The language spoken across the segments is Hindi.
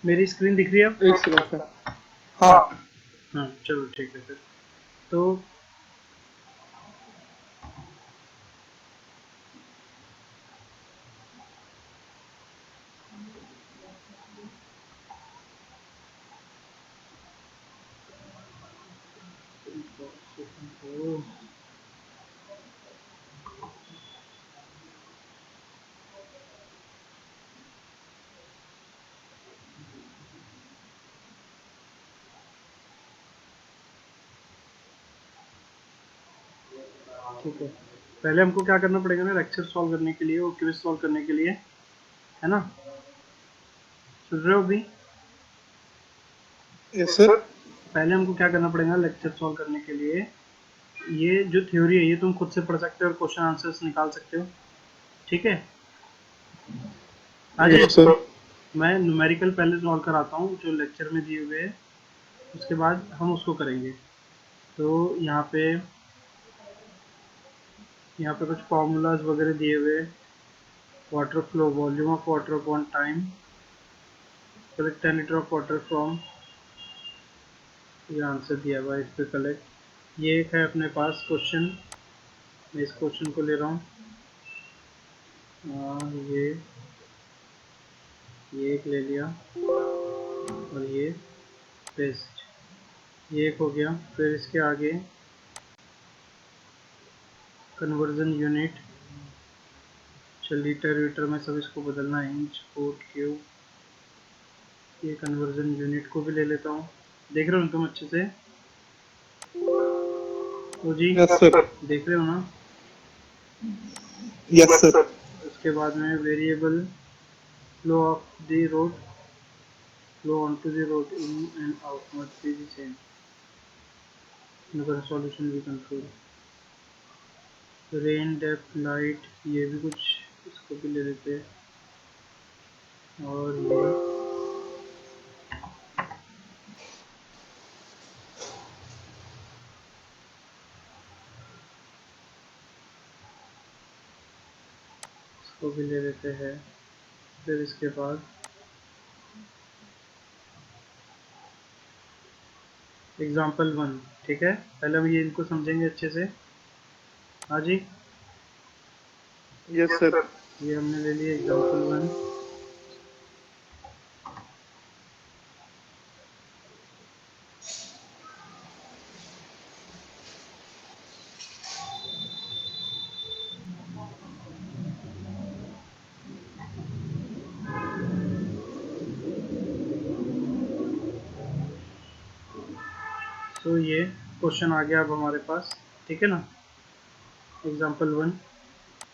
मेरी स्क्रीन दिख रही है अब? एक सेकंड सर। हाँ हाँ चलो ठीक है फिर। तो ठीक है, पहले हमको क्या करना पड़ेगा ना, लेक्चर सॉल्व करने के लिए और क्विज सॉल्व करने के लिए, है ना? सुन रहे हो अभी? Yes sir. पहले हमको क्या करना पड़ेगा लेक्चर सॉल्व करने के लिए, ये जो थ्योरी है ये तुम खुद से पढ़ सकते हो और क्वेश्चन आंसर्स निकाल सकते हो, ठीक है? आज यस सर। मैं न्यूमेरिकल पहले सॉल्व कराता हूँ जो लेक्चर में दिए हुए हैं, उसके बाद हम उसको करेंगे। तो यहाँ पे कुछ फॉर्मूलाज वगैरह दिए हुए, water flow, volume of water upon time, collect 10 litre of water from, ये आंसर दिया हुआ है इस पे कलेक्ट। ये एक है अपने पास क्वेश्चन, मैं इस क्वेश्चन को ले रहा हूँ। ये एक ले लिया और ये पेस्ट, ये एक हो गया। फिर इसके आगे कन्वर्जन यूनिट, चल लीटर वीटर में सब इसको बदलना है, इंच फुट क्यूब। ये कन्वर्जन यूनिट को भी ले लेता हूँ। देख रहे हो तुम अच्छे से? ओ जी यस सर। देख रहे हो ना? Yes sir. उसके बाद में variable flow of the road, flow onto the road in and out must be the same, मगर सॉल्यूशन भी कंट्रोल। रेन डेप्थ लाइट, ये भी कुछ, इसको भी ले लेते हैं। और ये इसको भी ले लेते हैं। फिर इसके बाद एग्जाम्पल 1, ठीक है? पहले हम ये इनको समझेंगे अच्छे से। हाँ जी, यस सर। ये हमने ले लिया एग्जाम्पल 1। तो ये क्वेश्चन आ गया अब हमारे पास, ठीक है ना? एग्जाम्पल 1।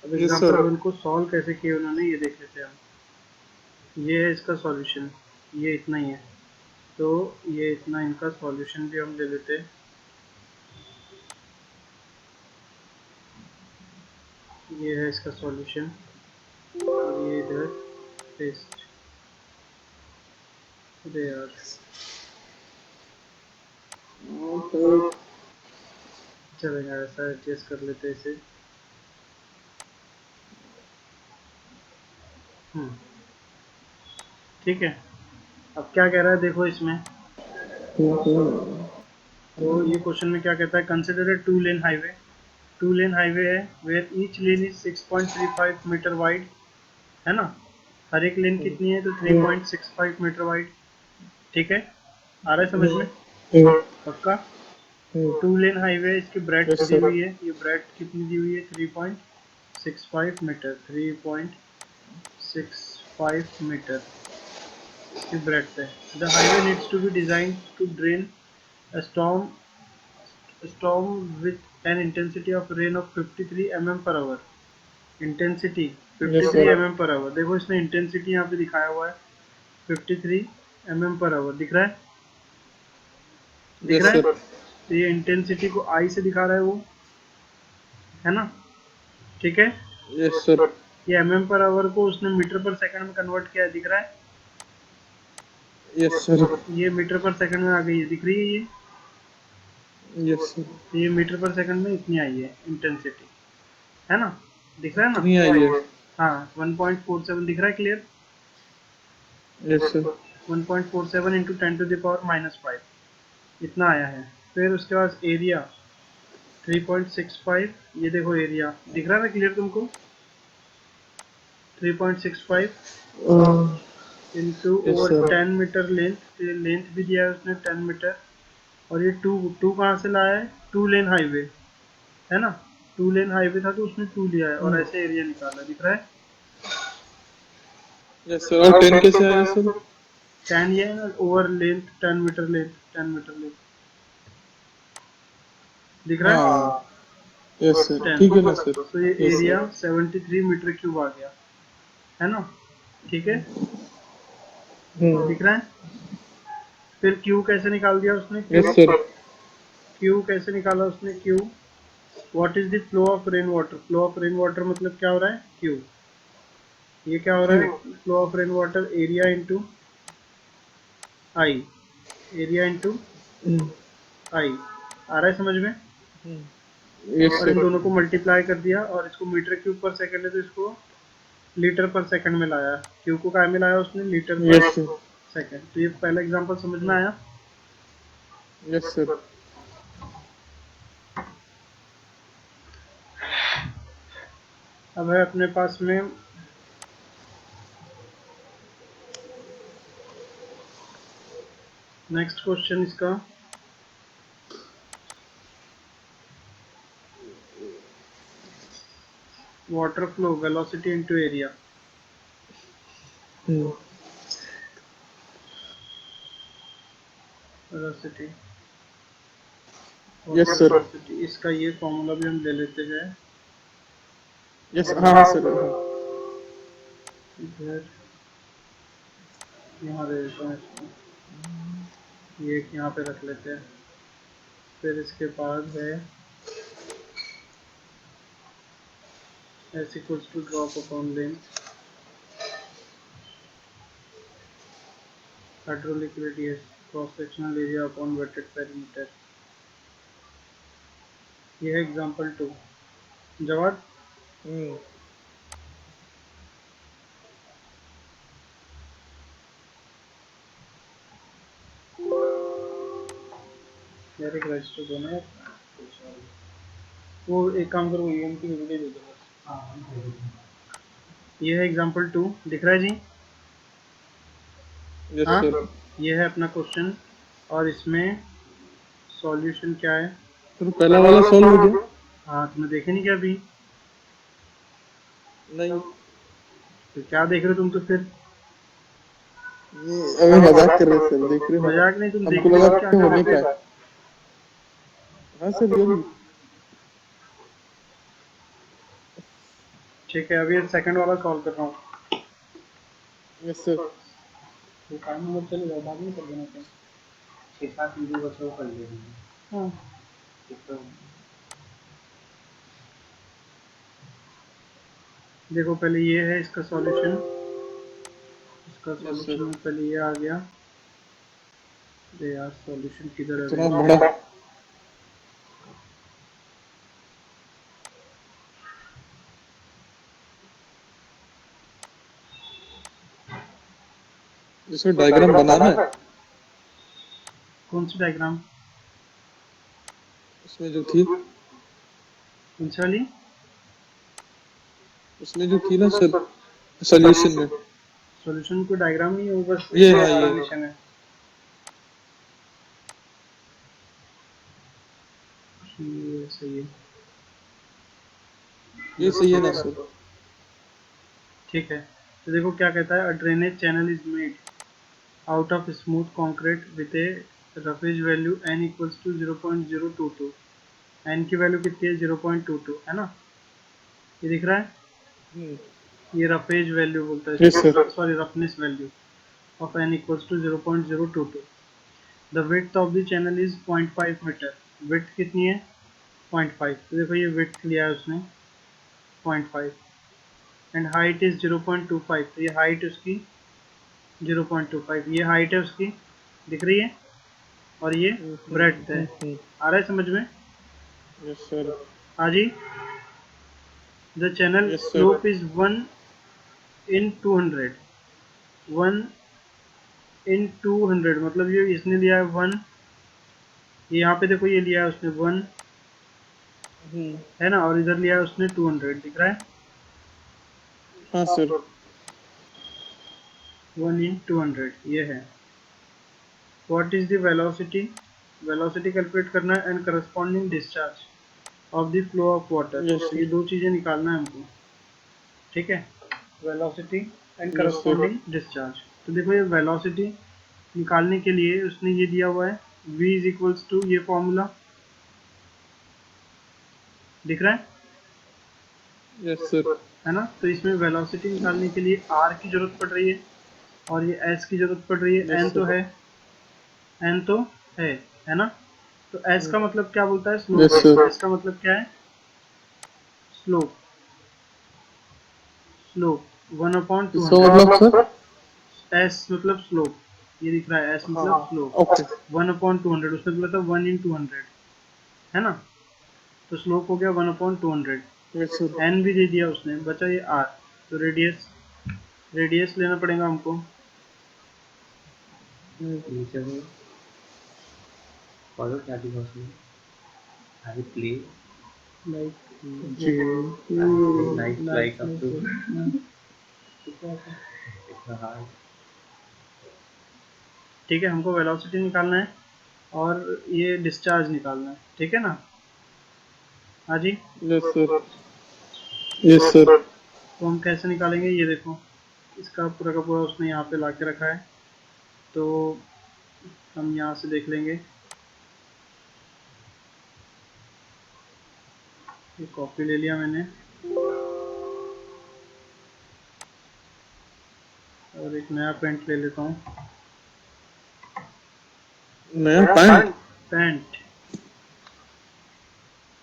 अब यस एग्जाम्पल सर। 1 को सॉल्व कैसे किया उन्होंने ये देख लेते हैं हम। ये है इसका सॉल्यूशन, ये इतना ही है। तो ये इतना इनका सॉल्यूशन भी हम ले लेते हैं। ये है इसका सॉल्यूशन और ये इधर पेस्ट। अरे यार, चलेगा, ऐसा एडजस्ट कर लेते हैं इसे। ठीक है। अब क्या कह रहा है देखो इसमें, तो ये क्वेश्चन में क्या कहता है, consider a two lane highway. Two lane highway है where each lane is 6.35 metre wide, है ना? हर एक लेन कितनी है, तो 3.65 मीटर वाइड, ठीक है? आ रहा है समझ में? पक्का? टू लेन हाईवे, इसकी ब्रेड्थ यस दी सर। हुई है, ये ब्रेड्थ कितनी दी हुई है, 3.65 मीटर, 3.65 मीटर इसकी ब्रेड्थ है। The highway needs to be design to drain a storm with an intensity of rain of 53 mm per hour। Intensity yes 53 sir. mm पर आवर, देखो इसने इंटेंसिटी यहाँ पे दिखाया हुआ है 53 mm पर आवर, दिख रहा है? दिख यस रहा है? सर। तो ये इंटेंसिटी को आई से दिखा रहा है वो, है ना? ठीक है। Yes sir. ये mm पर आवर को उसने मीटर पर सेकंड में कन्वर्ट किया है, दिख रहा है? Yes sir. ये मीटर पर सेकंड में आ गई है, दिख रही है ये? Yes sir. तो ये मीटर पर सेकंड में इतनी आई है इंटेंसिटी, है ना? दिख रहा है इतनी ना? आई है। हाँ 1.47 दिख रहा है, क्लियर? Yes sir. 1.47 इंटू 10⁻⁻5 इतना आया है। फिर उसके बाद एरिया 3.65, ये देखो एरिया दिख रहा है ना क्लियर तुमको? 3.65 into yes over sir 10 metre length, length भी दिया है उसने 10 मीटर। और ये टू टू कहाँ से लाया है? टू लेन हाईवे है ना, टू लेन हाईवे था तो उसने टू लिया है और ऐसे एरिया निकाला, दिख रहा है? यस सर और 10 कैसे आया सर 10 ये है ना, over length 10 metre length, 10 metre length, दिख रहा है? हाँ यस सर 10, ठीक है ना सर तो ये yes area sir 73 metre cube आ गया, है ना? ठीक है, दिख रहा है? फिर क्यू कैसे निकाल दिया उसने? क्यू यस सर क्यू कैसे निकाला उसने? Q what is the flow of rain water? Flow of rain water मतलब क्या हो रहा है? क्यू। ये क्या हो रहा क्यों है? Flow of rain water area into i, area into i, आ रहा है समझ में? यस और इन सर दोनों को मल्टीप्लाई कर दिया और इसको मीटर क्यूब पर सेकंड है तो इसको लीटर पर सेकंड में लाया। क्यू को काय में लाया उसने? लीटर पर यस सर सेकंड। तो ये पहला एग्जांपल समझ में आया? यस सर अब है अपने पास में नेक्स्ट क्वेश्चन इसका, water flow velocity into area. Velocity, yes water sir velocity, इसका ये फॉर्मूला भी हम ले लेते हैं। यस हाँ सर हाँ इधर यहाँ दे देता हूँ इसको, ये एक यहाँ पे रख लेते हैं। फिर इसके बाद है S equals to drop upon length, hydraulic radius, cross sectional area upon wetted perimeter। ये है एग्जांपल 2। जवाब यार एक रजिस्टर दो ना यार, वो एक काम करो ईएम की वीडियो दे दो बस। ये है एग्जांपल 2, दिख रहा है जी? यस हाँ, सर ये है अपना क्वेश्चन और इसमें सॉल्यूशन क्या है? सर पहला वाला सॉल्व हो गया हाँ, तुमने देखे नहीं क्या अभी? नहीं तो क्या देख रहे हो तुम तो फिर? ये अभी मजाक कर रहे सर देख रहे हो मजाक नहीं, तुम हमको देखने लगा का क्या हो कर नहीं रहे पाए थे? हाँ सर रियली ठीक है, अभी सेकंड वाला सॉल्व कर रहा हूँ। यस सर तो काम नंबर चलेगा, बाद में कर देना क्या? 6-7 वीडियो बस वो कर लेंगे। हाँ, ठीक है। देखो पहले ये है इसका सॉल्यूशन, इसका यस सॉल्यूशन सर में पहले ये आ गया। अरे यार सॉल्यूशन किधर है इतना भाई? बड़ा जिसमें डायग्राम बनाना है कौन सी डायग्राम? उसमें जो थी कौन सी वाली? उसमें जो थी ना सर सॉल्यूशन में सॉल्यूशन कोई डायग्राम नहीं है, वो बस ये हाँ ये एनिमेशन है। ये सही है, ये बस सही है ये ना कर सर दो। ठीक है, तो देखो क्या कहता है, a drainage channel is made out of smooth concrete with a roughage value n equals to 0.022। n की वैल्यू कितनी है? 0.22 है ना, ये दिख रहा है? ये रफेज वैल्यू बोलता है यस इसको, sir sorry roughness value of n equals to 0.022। The width of the channel is 0.5 metre. Width कितनी है? 0.5। तो देखो ये विड्थ लिया है उसने 0.5 एंड हाइट इज 0.25। तो ये हाइट उसकी 0.25, ये हाइट है उसकी, दिख रही है? और ये ब्रेड्थ है। आ रहा है समझ में? यस सर हाँ जी। The channel yes sir slope is 1 in 200, 1 in 200, मतलब ये इसने लिया है 1, ये यहाँ पे देखो ये लिया है उसने 1, है ना, और इधर लिया है उसने 200, दिख रहा है। हाँ सर। 1 इन 200 ये है। What is the velocity, velocity calculate करना है and corresponding discharge of the flow of water. Yes तो ये दो चीज़ें निकालना है हमको, ठीक है, velocity and yes sir. Corresponding discharge. तो देखो ये वेलोसिटी निकालने के लिए उसने ये दिया हुआ है v इज इक्वल्स टू, ये फॉर्मूला दिख रहा यस सर। है ना। तो इसमें वेलोसिटी निकालने के लिए r की जरूरत पड़ रही है और ये s की जरूरत पड़ रही है, यस n तो सर। है, n तो है ना। तो s का मतलब क्या बोलता है, यस स्लोप। सर। s का मतलब क्या है, स्लोप, स्लोप 1/200। इसका मतलब सर? s मतलब स्लोप, ये दिख रहा है s हाँ मतलब स्लोप ओके। 1/200, उसने बोला था 1 इन 200, है ना। तो स्लोप हो गया 1/200। Yes sir. एन भी दे दिया उसने, बचा ये आर। तो रेडियस, रेडियस लेना पड़ेगा हमको। नीचे में फॉलो क्या दिखा उसमें, I play like like up to इतना हार्ड। ठीक है, हमको वेलोसिटी निकालना है और ये डिस्चार्ज निकालना है, ठीक है ना। हाँ जी। Yes sir. Yes sir. तो हम कैसे निकालेंगे, ये देखो, इसका पूरा का पूरा उसने यहाँ पे ला के रखा है, तो हम यहाँ से देख लेंगे। ये कॉपी ले लिया मैंने और एक नया पेंट ले लेता हूँ। नया पैंट? पेंट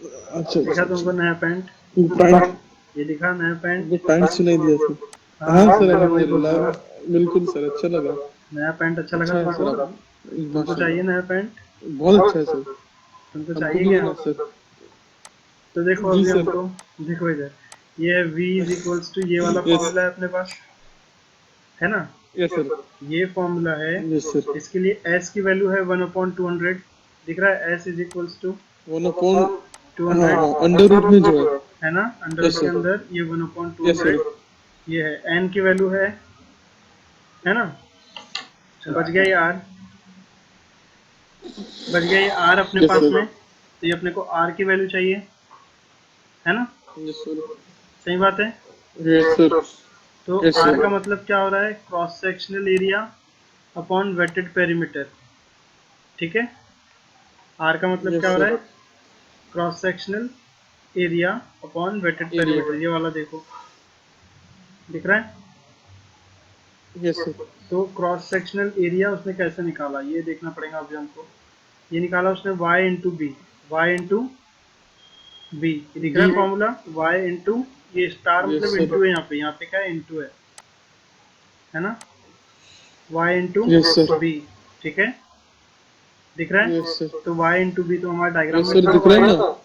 अच्छा दिखा अच्छा तुमको, अच्छा। नया पेंट, पैंट? ये दिखा नया पेंट। वो पैंट सुनाई दिया सर। हाँ हाँ सर मैं वही बोल अल्हम्दुलिल्लाह। रहा हूँ, बिल्कुल सर, अच्छा लगा। नया पेंट अच्छा लगा अच्छा है तुमको। सर आप। तुमको चाहिए माशाल्लाह। नया पेंट, बहुत अच्छा है सर। तुमको हमको चाहिए भी क्या। लेना सर। तो देखो जी अभी सर। हमको, देखो इधर, ये v इज इक्वल्स टू, ये वाला यस। फॉर्मूला है अपने पास, है ना। Yes sir. ये फॉर्मूला है, यस सर। इसके लिए s की वैल्यू है 1/200, दिख रहा है, s is equals to one upon. हाँ 200, हाँ अंडर रूट में जो है। है ना, अंडर यस रूट के सर। अंदर ये यस 1/200, सर। ये है n की वैल्यू है ना। बच गया ये r, बच गया ये r अपने यस पास सर। में। तो ये अपने को r की वैल्यू चाहिए, है ना, यस सर। सही बात है। Yes sir. तो यस r सर। का मतलब क्या हो रहा है, cross sectional area upon wetted perimeter, ठीक है। r का मतलब क्या यस हो रहा सर। है, cross sectional area upon wetted area. Perimeter, ये वाला देखो, दिख रहा है। Yes sir. तो क्रॉस सेक्शनल एरिया उसने कैसे निकाला, ये देखना पड़ेगा अभी हमको। ये निकाला उसने y into B, Y into B, ये दिख रहा बी। है फॉर्मूला, y इंटू, ये स्टार यस मतलब सर। इंटू है, यहाँ पे क्या है, इंटू है ना, y into yes sir. B, ठीक है, दिख रहा है। Yes sir. तो y इंटू बी तो हमारे डायग्राम यस में सर था दिख रहा है y, ना?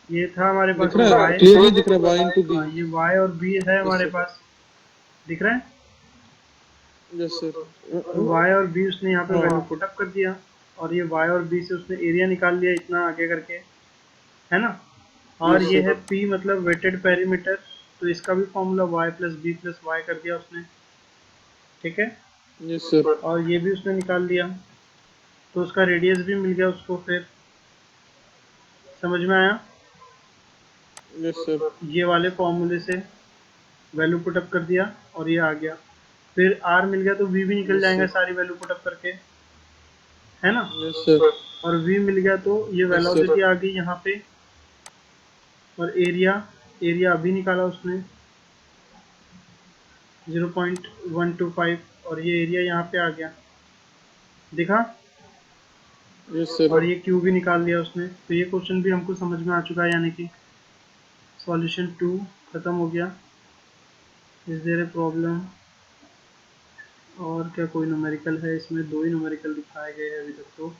ये था हमारे पास दिख में रहा है y, क्लियरली, दिख रहा है वाई इंटू बी। हाँ ये y और b है यस हमारे सर। पास, दिख रहा है। Yes sir. तो y और b उसने यहाँ पे हाँ वैल्यू पुट अप कर दिया और ये y और b से उसने एरिया निकाल लिया इतना आगे करके, है ना। और यस ये सर। है p मतलब वेटेड पेरीमीटर, तो इसका भी formula y plus B plus Y कर दिया उसने, ठीक है। Yes sir. और ये भी उसने निकाल लिया, तो उसका रेडियस भी मिल गया उसको, फिर समझ में आया। Yes sir. ये वाले फॉर्मूले से वैल्यू पुटअप कर दिया और ये आ गया, फिर r मिल गया तो v भी निकल यस जाएंगे सर। सारी वैल्यू पुटअप करके, है ना। Yes sir. और v मिल गया तो ये यस सर। वेलोसिटी आ गई यहाँ पे, और एरिया, एरिया अभी निकाला उसने 0.125, और ये एरिया यहाँ पे आ गया, दिखा। Yes sir. और ये क्यू भी निकाल लिया उसने। तो ये क्वेश्चन भी हमको समझ में आ चुका है, यानी कि सॉल्यूशन 2 खत्म हो गया। इज देयर ए प्रॉब्लम, और क्या कोई न्यूमेरिकल है इसमें, दो ही न्यूमेरिकल दिखाए गए हैं अभी तक तो।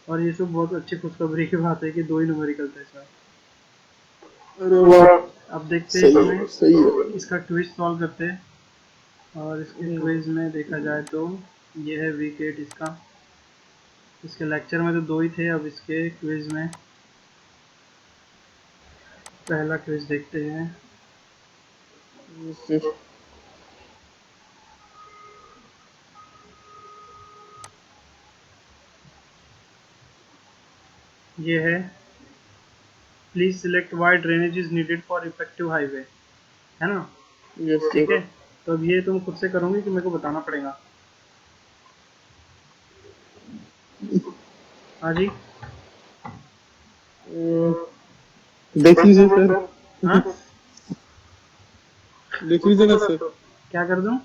और ये सब बहुत अच्छी खुशखबरी की बात है कि दो ही न्यूमेरिकल थे सर। अरे वाह। अब देखते हैं सही है इसमें, सही है। इसका ट्विस्ट सॉल्व करते हैं। और इसके क्विज में देखा जाए तो ये है वीक 8 इसका। इसके लेक्चर में तो 2 ही थे, अब इसके क्विज में पहला क्विज देखते हैं। ये है, please select why drainage is needed for effective highway, है ना। यस ठीक सर। है, तो अब ये तुम खुद से करोगे कि मेरे को बताना पड़ेगा? हाँ जी। देख लीजिए सर। हाँ, देख लीजिए ना सर। क्या कर दूं?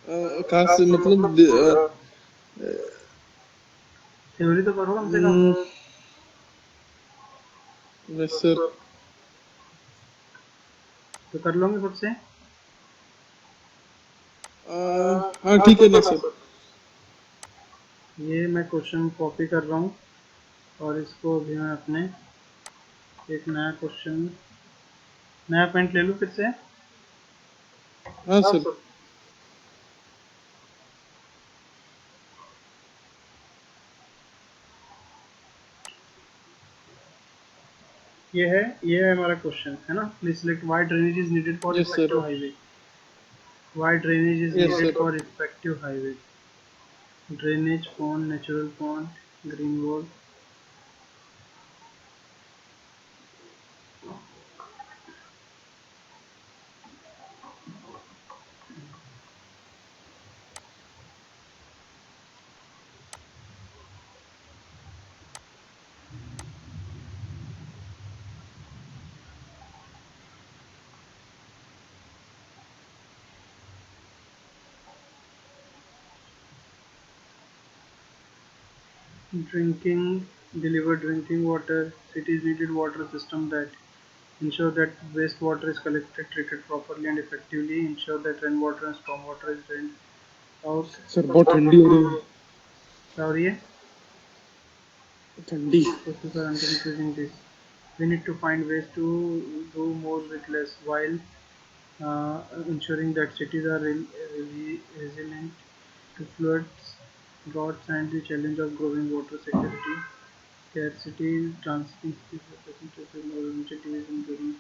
कहाँ से मतलब थ्योरी तो करो कम से कम। Yes sir. तो कर लोगे खुद से? हाँ ठीक है ना सर। ये मैं क्वेश्चन कॉपी कर रहा हूँ और इसको अभी मैं अपने एक नया क्वेश्चन, नया पेंट ले लूँ फिर से। हाँ सर। ये है हमारा क्वेश्चन, है ना। Please select why drainage is needed for yes sir. Effective highway. Why drainage is yes needed sir. For effective highway. Drainage pond, natural pond, green wall. Drinking, deliver drinking water. Cities needed water system that ensure that wastewater is collected, treated properly and effectively. Ensure that rainwater and stormwater is drained out. Sir बहुत ठंडी हो रही है। क्या हो रही है? ठंडी। Focus on increasing this. We need to find ways to do more with less while ensuring that cities are resilient to floods, droughts, and the challenge of growing water security. Scarcity, transiting cities to more initiatives including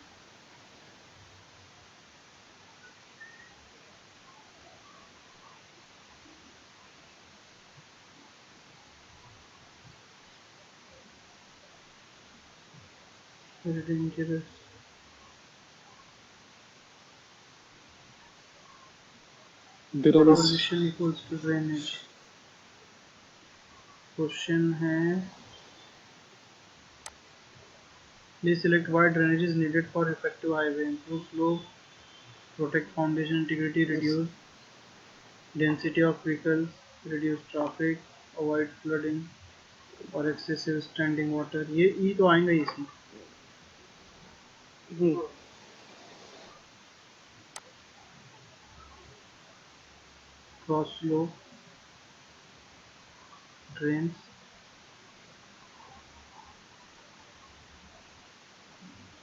very dangerous. Drums. Pollution equals to drainage. Question है, please select why drainage is needed for effective highway. Improve flow, protect foundation integrity, yes. reduce density of vehicles, reduce traffic, avoid flooding और excessive standing water। ये ई तो आएंगे ही इसमें। Cross slope, drains,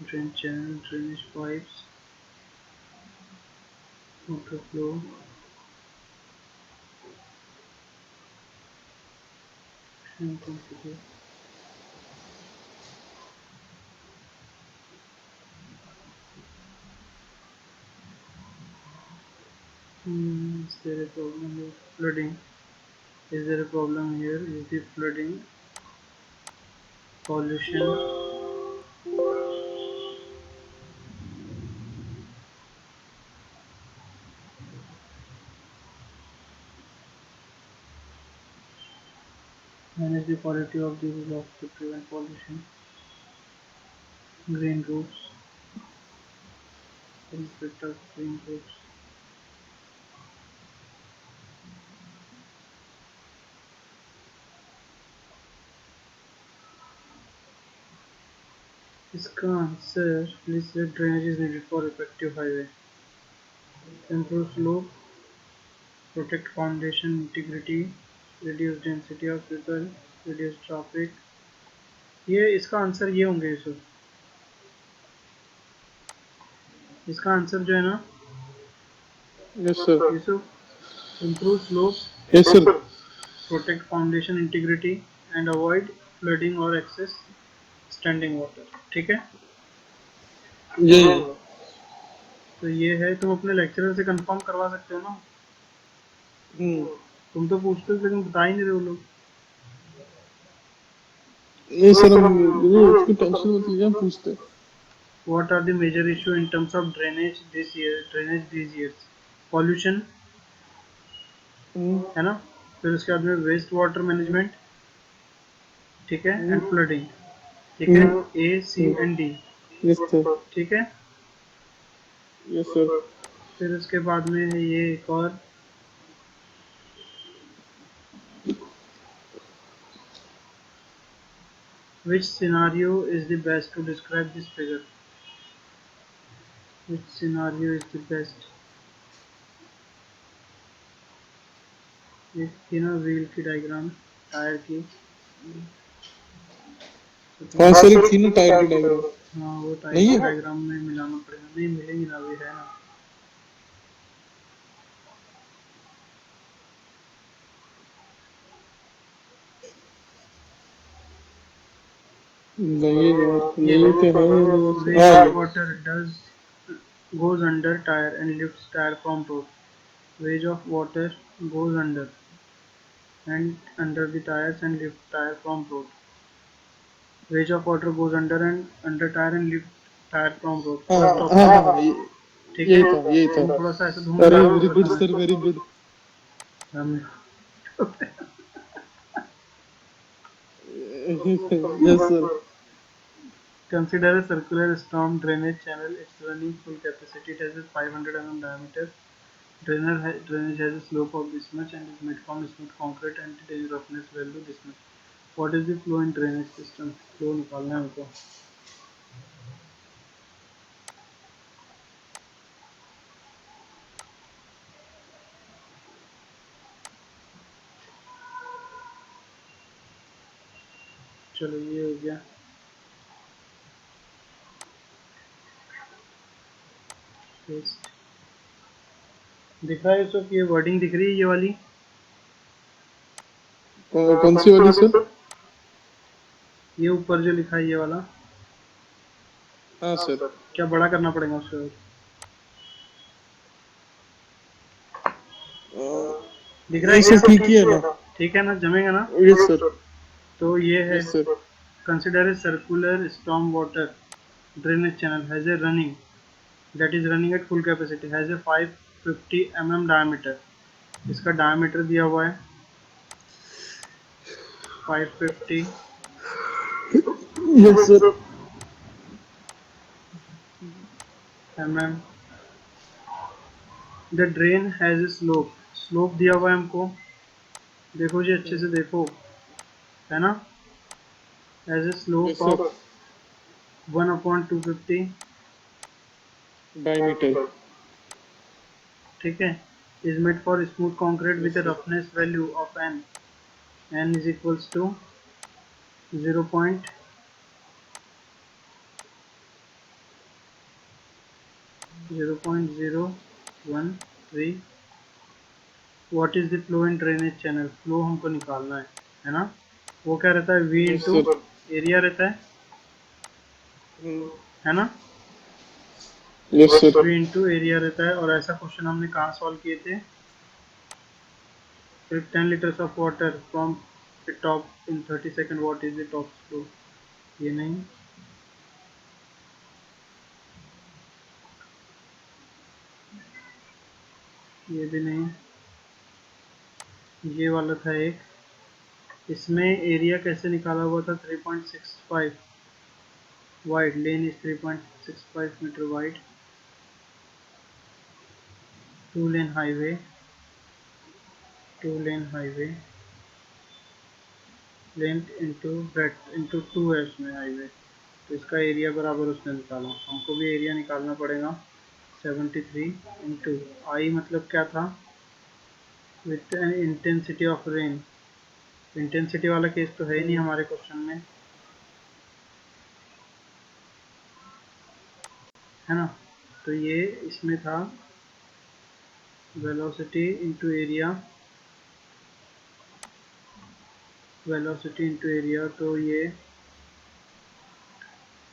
drain channel, drainage pipes, water flow, intensity. Is there a problem with flooding? Is there a problem here? Is the flooding, pollution? Manage the quality of the runoff to prevent pollution. Green roofs, benefit of green roofs. इसका answer, please drainage is needed for effective highway. Improve slope, protect foundation integrity, reduce density of vehicle, reduce traffic। ये इसका आंसर ये होंगे यूसुफ। इसका आंसर जो है ना, Yes, sir. ये सब improve slope, Yes, sir. protect foundation integrity and avoid flooding or excess standing water. ठीक है, यही है। तो ये है, तुम अपने लेक्चरर से कंफर्म करवा सकते हो ना। तुम तो पूछते हो लेकिन बता ही नहीं रहे हो लोग। ये सर हम उसकी टेंशन मत लीजिए, हम पूछते हैं। What are the major issue in terms of drainage this year? Drainage these years? Pollution, है ना, फिर उसके बाद में वेस्ट वाटर मैनेजमेंट, ठीक है, एंड फ्लडिंग, ठीक है, ए सी एंड डी, यस सर। ठीक है। Yes sir. फिर उसके बाद में है ये एक और, which scenario is the best to describe this figure? Which scenario is the best? ये थी ना व्हील की डायग्राम, टायर की। हाँ सर, एक थी ना टायर की डायग्राम। हाँ वो टायर नहीं की है? डायग्राम में मिलाना पड़ेगा, नहीं मिलेगी ना, अभी है ना। नहीं यार, ये नहीं तो है नहीं। हाँ waste water does goes under tire and lifts tire from road. Wage of water goes under the tires and lift tire from road. Wage of water goes under tire and lift tire from road. हाँ फर्स्ट हाँ ऑप्शन, हाँ, ठीक है। यही था यही था। तुम थोड़ा सा ऐसे ढूंढ अरे लो वेरी गुड बताना। Sir, very good. Yes sir. Consider a circular storm drainage channel. It's running full capacity. It has a 500 mm diameter. Drainage has a slope of this much and is made from smooth concrete and it is roughness value this much. What is the flow in drainage system? Flow निकालना है हमको। चलो ये हो गया। दिख रहा है इसको, ये वर्डिंग दिख रही है ये वाली? कौन सी वाली सर? ये ऊपर जो लिखा है ये वाला, हाँ सर। क्या बड़ा करना पड़ेगा उसको? दिख रहा है नहीं क्या? सर, ठीक ही है ना। ठीक है ना, जमेगा ना? Yes sir. तो ये है, yes sir. Consider a circular storm water drainage channel has a running that is running at full capacity, has a 550 mm diameter. इसका डायमीटर दिया हुआ है 550 yes sir. mm. The drain has a slope दिया हुआ है हमको, देखो जी अच्छे से देखो, है ना, has a slope yes sir. of 1/250, diameter. ठीक है, is made for smooth concrete with yes a sir. roughness value of n is equals to 0. 0.013। What is the flow in drainage channel? Flow हमको निकालना है ना। वो क्या रहता है, V yes into sir. Area रहता है ना, yes sir. V into area रहता है। और ऐसा क्वेश्चन हमने कहाँ सॉल्व किए थे? फिर 10 litres of water from the top in 30 second, what is the top flow? ये नहीं, ये भी नहीं, ये वाला था एक। इसमें एरिया कैसे निकाला हुआ था? 3.65 wide, lane is 3.65 metre wide, 2 lane highway, length into breadth into 2 है उसमें हाईवे, तो इसका एरिया बराबर उसने निकाला। हमको भी एरिया निकालना पड़ेगा 73 इंटू आई, मतलब क्या था, with intensity of rain. Intensity वाला केस तो है ही नहीं हमारे क्वेश्चन में, है ना। तो ये इसमें था velocity into area, velocity into area, तो ये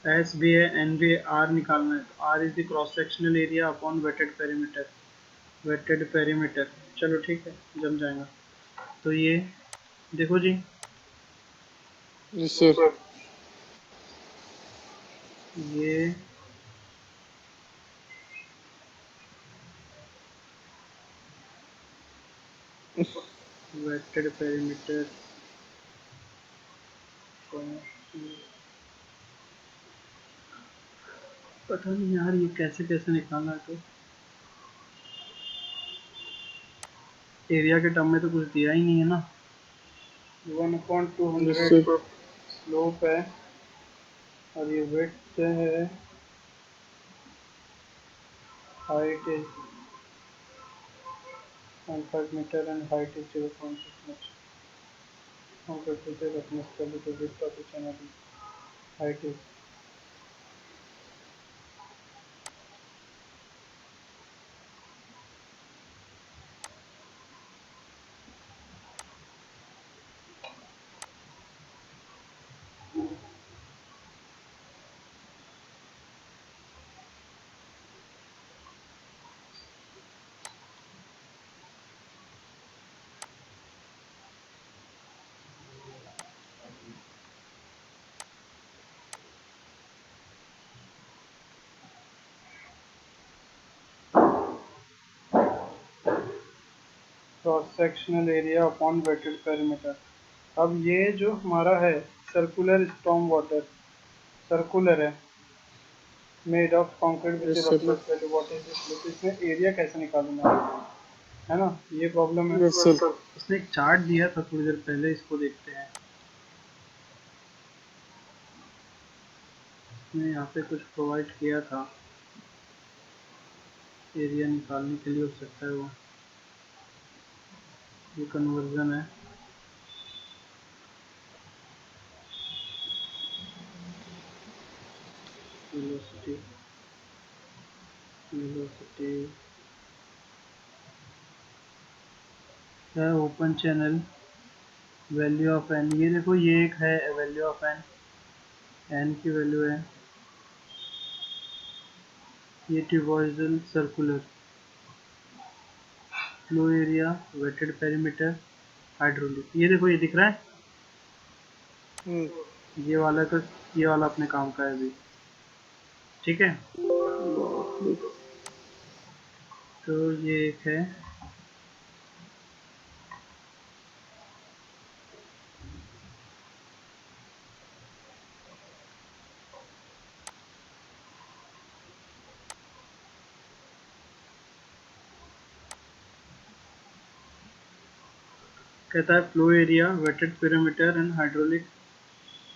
एस भी है, एन भी है, आर निकालना है। तो R is the cross sectional area upon wetted perimeter, wetted perimeter. चलो ठीक है, जम जाएगा। तो ये देखो जी, यस सर। ये वेक्टर पेरीमीटर, पता नहीं यार ये कैसे कैसे निकालना है। तो एरिया के टर्म में तो कुछ दिया ही नहीं है ना। 1/200 यस सर। स्लोप है, और ये विड्थ है, height is 0.5 metre and height is 0.6 metre. Completed roughness value to width of the channel is height is cross sectional area upon wetted perimeter. अब ये जो हमारा है सर्कुलर स्टॉर्म वाटर, सर्कुलर है, made of concrete with yes sir. Roughness value what is this, तो इसमें एरिया कैसे निकालूंगा, है ना, ये प्रॉब्लम है। Yes sir. इसने एक चार्ट दिया था थोड़ी देर पहले, इसको देखते हैं। इसने यहाँ पे कुछ प्रोवाइड किया था एरिया निकालने के लिए, हो सकता है वो, ये कन्वर्जन है। वेलोसिटी, वेलोसिटी है, open channel, value of n, ये देखो ये एक है वैल्यू ऑफ एन, एन की वैल्यू है। ये ट्यूबोइजल circular, flow area, wetted perimeter, hydraulic, ये देखो ये दिख रहा है, ये वाला तो, ये वाला अपने काम का है अभी, ठीक है। बाप रे। तो ये एक है, कहता है flow area, wetted perimeter and hydraulic.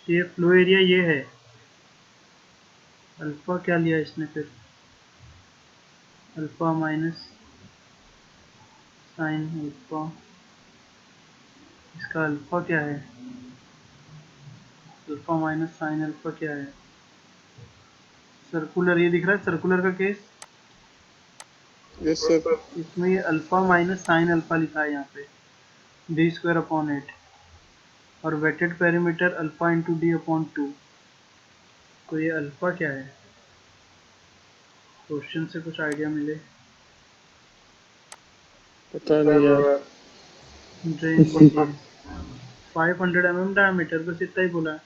ये फ्लो एरिया ये है, अल्फा क्या लिया इसने फिर, अल्फा माइनस साइन अल्फा, इसका अल्फा क्या है, अल्फा माइनस साइन अल्फा क्या है, सर्कुलर, ये दिख रहा है सर्कुलर का केस, यस सर। इसमें ये अल्फा माइनस साइन अल्फा लिखा है यहाँ पे, डी स्क्वायर अपॉन 8, और wetted perimeter alpha into D upon 2। तो ये अल्फा क्या है, क्वेश्चन से कुछ आइडिया मिले। पता नहीं यार। ड्रेन कीजिए, 500 mm डायमीटर, बस इतना ही बोला है।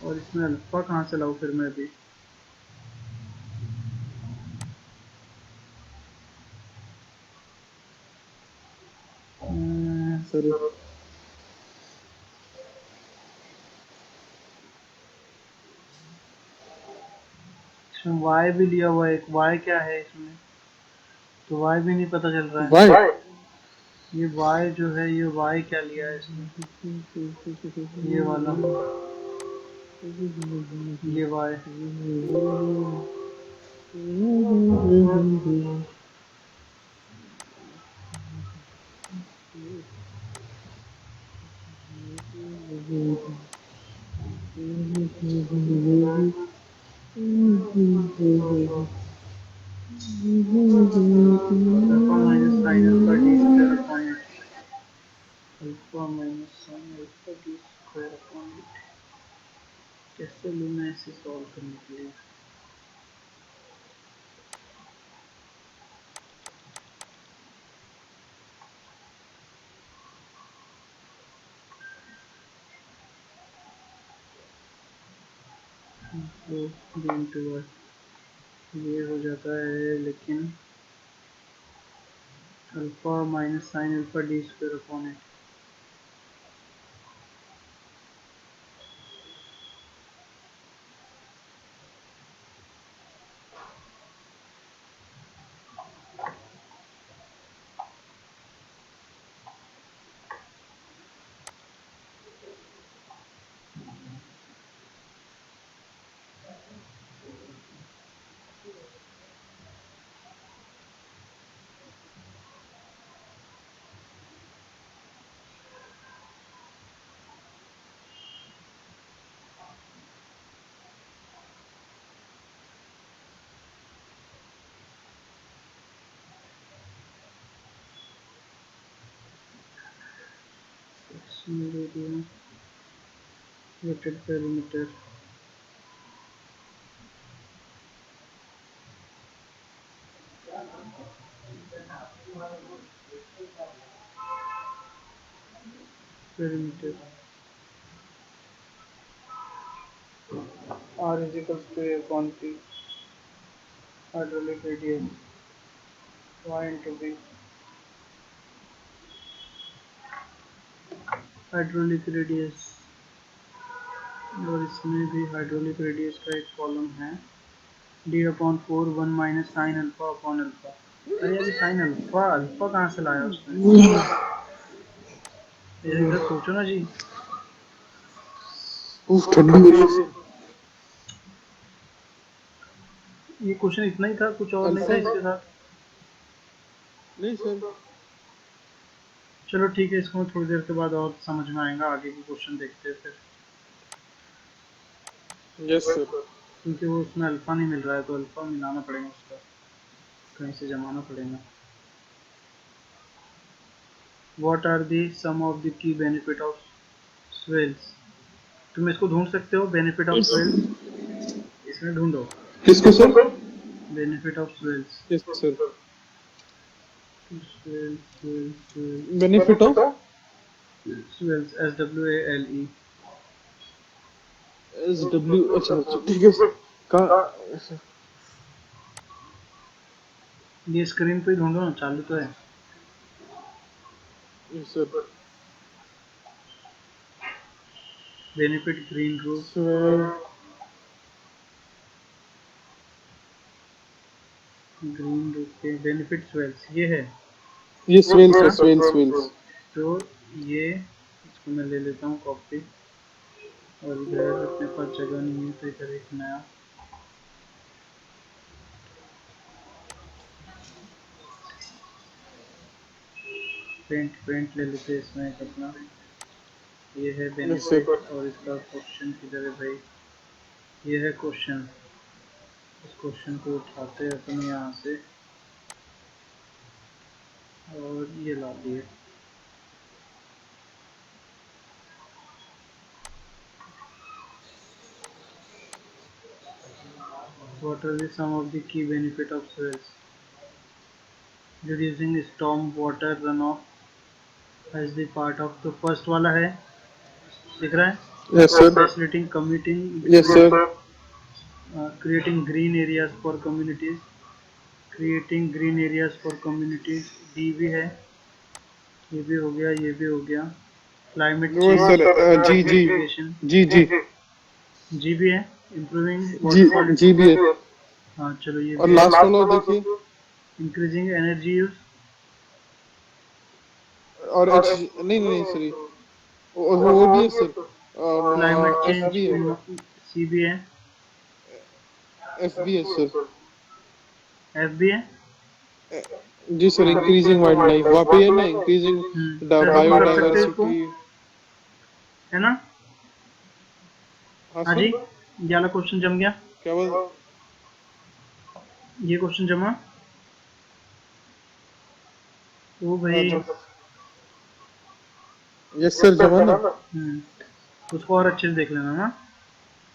और इसमें अल्फा कहाँ से लाऊं फिर मैं अभी, सर। इसमें y भी लिया हुआ है, एक y क्या है इसमें, तो y भी नहीं पता चल रहा है। भाई। ये y जो है, ये y क्या लिया है इसमें, ये वाला, ये y, sin alpha d square upon it. Alpha minus sine alpha D square upon it. कैसे लूँ मैं इसे सॉल्व करने के लिए? तो d इंटू ये हो जाता है, लेकिन alpha minus sine alpha D square upon it. Area, weighted perimeter, perimeter, R is equals to A upon P, hydraulic radius, Y into B, hydraulic radius, और इसमें भी हाइड्रोलिक रेडियस का एक कॉलम है, d upon 4 1 minus sine alpha upon alpha. अरे अभी साइन अल्फा अल्फा कहाँ से लाया उसने? ये इधर सोचो ना जी। उफ ठंडी हो रही है। ये क्वेश्चन इतना ही था, कुछ और नहीं था अल्फा इसके साथ? नहीं सर। चलो ठीक है, इसको थोड़ी देर के बाद और समझ में आएगा, आगे की क्वेश्चन देखते हैं फिर, यस सर। क्योंकि वो उसमें अल्फा नहीं मिल रहा है, तो अल्फा मिलाना पड़ेगा, उसका कहीं से जमाना पड़ेगा। What are the sum of the key benefit of swells? तुम इसको ढूंढ सकते हो, बेनिफिट ऑफ स्वेल्स, इसमें ढूंढो किसको sir? Benefit of swells. Yes sir. Swells swells benefit of swells, SWALE। SW। अच्छा अच्छा ठीक है सर। कहाँ? ये स्क्रीन पे ढूंढो ना, चालू तो है। Yes sir. Benefit green roof, swell green roof के बेनिफिट स्वेल्स ये है। ये स्वेल्स है, हाँ? Swells swells. तो ये इसको मैं ले लेता हूँ कॉपी, और इधर अपने पास जगह नहीं है, तो इधर एक नया पेंट ले लेते हैं इसमें एक अपना। ये है यस सर। बेनिफिट, और इसका क्वेश्चन किधर है भाई? ये है क्वेश्चन। इस क्वेश्चन को उठाते हैं अपन यहाँ से, और ये ला दिए। What are the some of the key benefit of swells? Reducing storm water runoff as the part of, तो फर्स्ट वाला है, दिख रहा है? Yes sir. Facilitating commuting, yes sir. creating green areas for communities, creating green areas for communities, D भी है, ये भी हो गया, ये भी हो गया। क्लाइमेट वो चेंज, सर जी जी ब्यूटिफिकेशन, जी जी जी भी है, इम्प्रूविंग जी वाटर क्वालिटी। जी भी है। हाँ चलो ये और भी है। लास्ट वाला देखिए। इंक्रीजिंग एनर्जी यूज, और एच नहीं नहीं सॉरी, वो भी है सर। क्लाइमेट और एफ चेंज, भी है। सी भी है, एफ भी है सर। एफ भी है। जी सर। इंक्रीजिंग वाइल्ड लाइफ वहाँ पे है ना, इंक्रीजिंग फिर अपन कर सकते हैं इसको, बायोडाइवर्सिटी। है ना? हाँ हाँ जी, सर। ये वाला क्वेश्चन जम गया, क्या बोल? ये क्वेश्चन जमा। तो भाई यस सर, जमाना। उसको और अच्छे से देख लेना ना,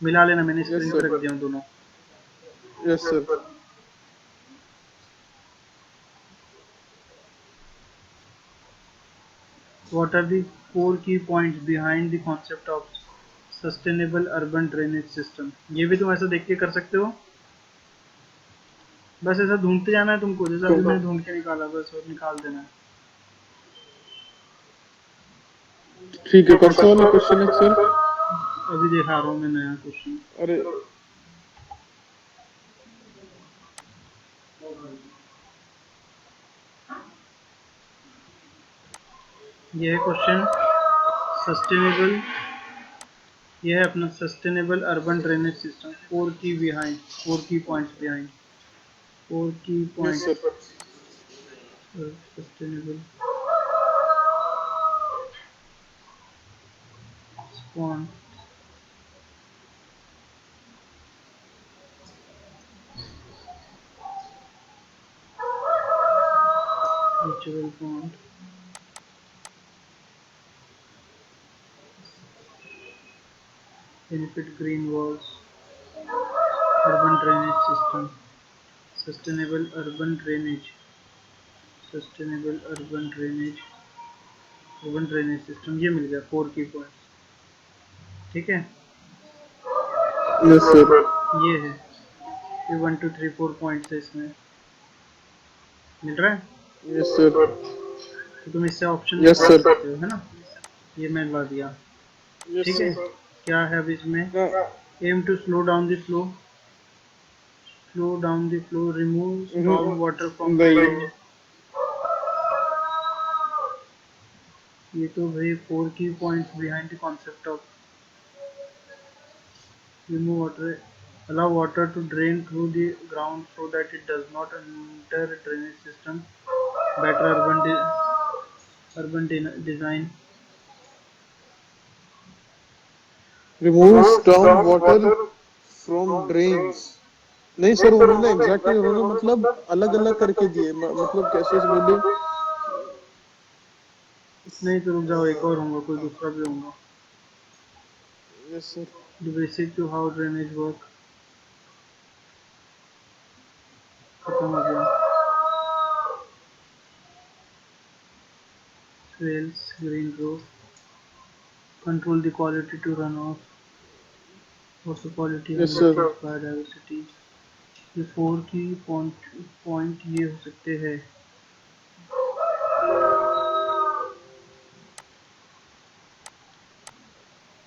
मिला लेना, मैंने यस स्क्रीन पे सर, रख दिया हूँ दोनों। Yes sir. What are the four key points behind the concept of sustainable urban drainage system? ये भी तुम ऐसा देख के कर सकते हो, बस ऐसा ढूंढते जाना है तुमको, जैसा अभी मैंने ढूंढ के निकाला बस, और निकाल देना है। ठीक है, कौन सा वाला क्वेश्चन है सर? अभी दिखा रहा हूँ मैं नया क्वेश्चन। अरे ये है क्वेश्चन सस्टेनेबल, ये है अपना sustainable urban drainage system, four key points behind, four की yes points sir. Sustainable spawn natural pond, benefit green walls, urban drainage system, sustainable urban drainage, sustainable urban drainage system, ये मिल गया फोर की पॉइंट्स। ठीक है, यस सर। ये है, ये 1 2 3 4 पॉइंट्स है इसमें, मिल रहा है। Yes sir. तो तुम इससे ऑप्शन यस निकाल सर। सकते हो, है ना। ये मैं लगा दिया। यस ठीक है, सर। क्या है अब इसमें, ना aim to slow down the flow, remove storm water from नहीं। ड्रेनेज। ये तो भाई four key points behind the concept of remove water, allow water to drain through the ground so that it does not enter drainage system, better design, remove storm water from drains. नहीं सर, उन्होंने एग्जैक्टली नहीं, उन्होंने मतलब अलग अलग करके दिए, मतलब कैसे से बोले। नहीं तो रुक जाओ, एक और होगा, कोई दूसरा भी होगा। Yes sir. The basic to how drainage work, खत्म हो गया। Swales, green roof, control the quality to runoff, water quality, yes sir. amenities, biodiversity। ये फोर की पॉइंट ये हो सकते हैं।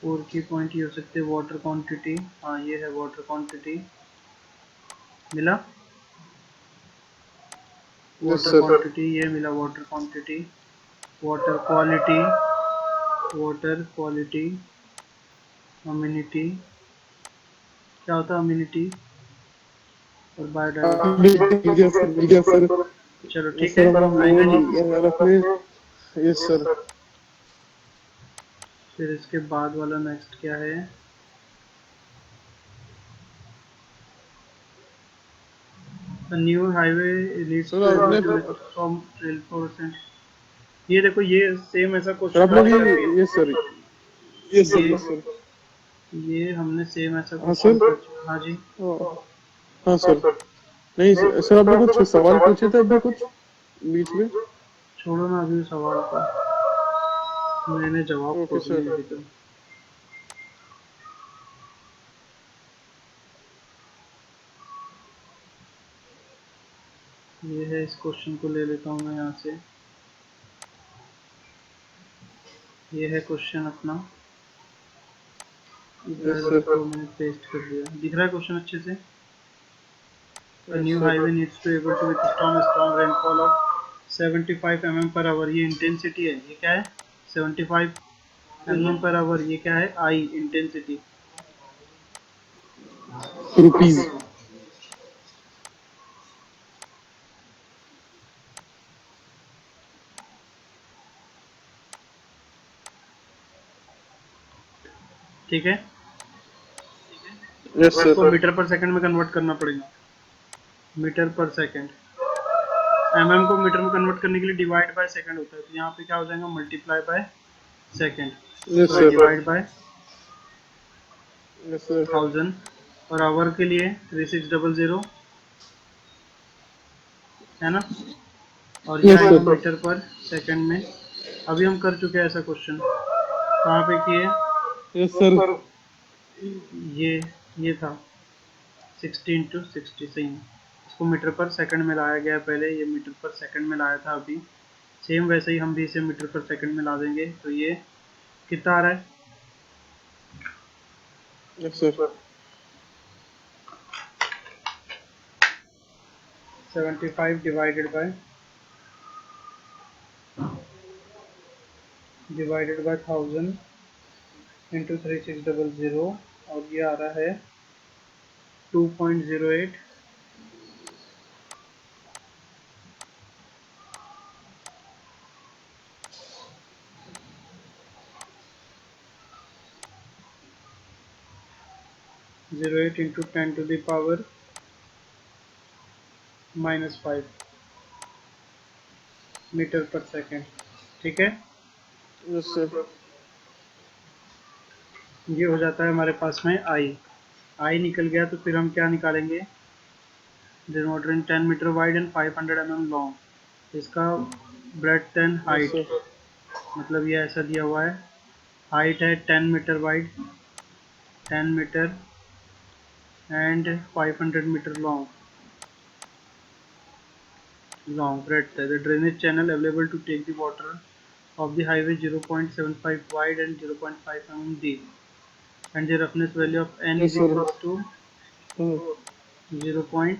फोर की पॉइंट ये हो सकते हैं, वाटर क्वांटिटी, हाँ ये है वाटर क्वांटिटी, मिला। Yes water sir. क्वांटिटी ये मिला, water quantity, water quality, water quality, amenity, क्या होता है अम्यूनिटी, और बायोडाइवर्सिटी। मिल गया सर, मिल गया सर। चलो यस ठीक सर, है, हमारा आएगा मोल जी। अपने। Yes sir. फिर इसके बाद वाला नेक्स्ट क्या है, A new highway leads sir to आपने able to from reinforcement। ये देखो, ये सेम ऐसा सर क्वेश्चन आपने और भी। कर दिया। Yes sir. Yes sir. ये यस सर। ये हमने सेम ऐसा हाँ क्वेश्चन सर। कर, हाँ जी। हाँ हाँ सर। नहीं सर, आपने कुछ सवाल पूछे थे अभी कुछ बीच में। छोड़ो ना अभी सवाल को, मैंने जवाब ओके खोजने सर। अभी तो। ये है, इस क्वेश्चन को ले लेता हूँ मैं यहाँ से। ये है क्वेश्चन अपना, यस इधर सर। इसको मैंने पेस्ट कर दिया, दिख रहा है क्वेश्चन अच्छे से। A yes new sir. highway needs to able to withstand strong rainfall of 75 mm per hour। ये इंटेंसिटी है, ये क्या है, 75 mm per hour, ये क्या है, आई इंटेंसिटी। रुपीज। ठीक है, यस इसको सर। मीटर पर सेकंड में कन्वर्ट करना पड़ेगा, मीटर पर सेकंड। mm को मीटर में कन्वर्ट करने के लिए डिवाइड बाय सेकंड होता है, तो यहाँ पे क्या हो जाएगा मल्टीप्लाई बाय सेकंड, यस तो sir, divide by yes sir, 1000। और आवर के लिए 3600 है ना, और ये यस आएगा सर, मीटर पर सेकंड में। अभी हम कर चुके हैं ऐसा क्वेश्चन, कहाँ पे किए, यस सर, ये ये था 60 × 60 सही में, इसको मीटर पर सेकंड में लाया गया पहले, ये मीटर पर सेकंड में लाया था अभी, सेम वैसे ही हम भी इसे मीटर पर सेकंड में ला देंगे, तो ये कितना आ रहा है, yes sir, 75 divided by 1000 into 3600, और ये आ रहा है 2.08, 08 इंटू 10⁻⁻5 मीटर पर सेकंड, ठीक है। यस सर, ये हो जाता है हमारे पास में आई निकल गया, तो फिर हम क्या निकालेंगे, denominator in 10 metre wide and 500 long, इसका breadth and yes height, sir, मतलब ये ऐसा दिया हुआ है, हाइट है 10 metre wide, 10 metre and 500 metre long breadth है, the drainage channel available to take the water of the highway 0.75 wide and 0.5 mm deep, and the roughness value of n yes is sir, equals to 0.03।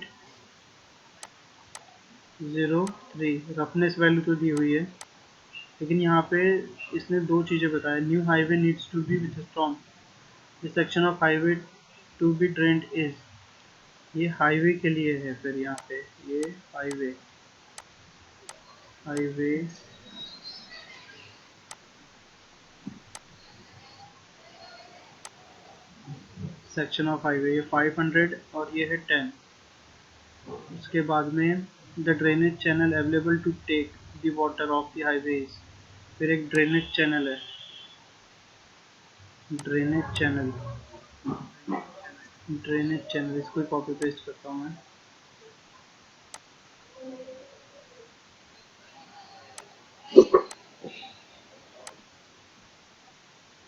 Roughness value तो दी हुई है, लेकिन यहाँ पे इसने दो चीज़ें बताया, new highway needs to be with strong, the section of highway to be drained is, ये हाईवे के लिए है, फिर यहाँ पे ये highway highway section of highway, ये 500 और ये है 10। उसके बाद में the drainage channel available to take the water of the highways, फिर एक ड्रेनेज चैनल है, ड्रेनेज चैनल ड्रेनेज चैनल, इसको कॉपी पेस्ट करता हूँ मैं,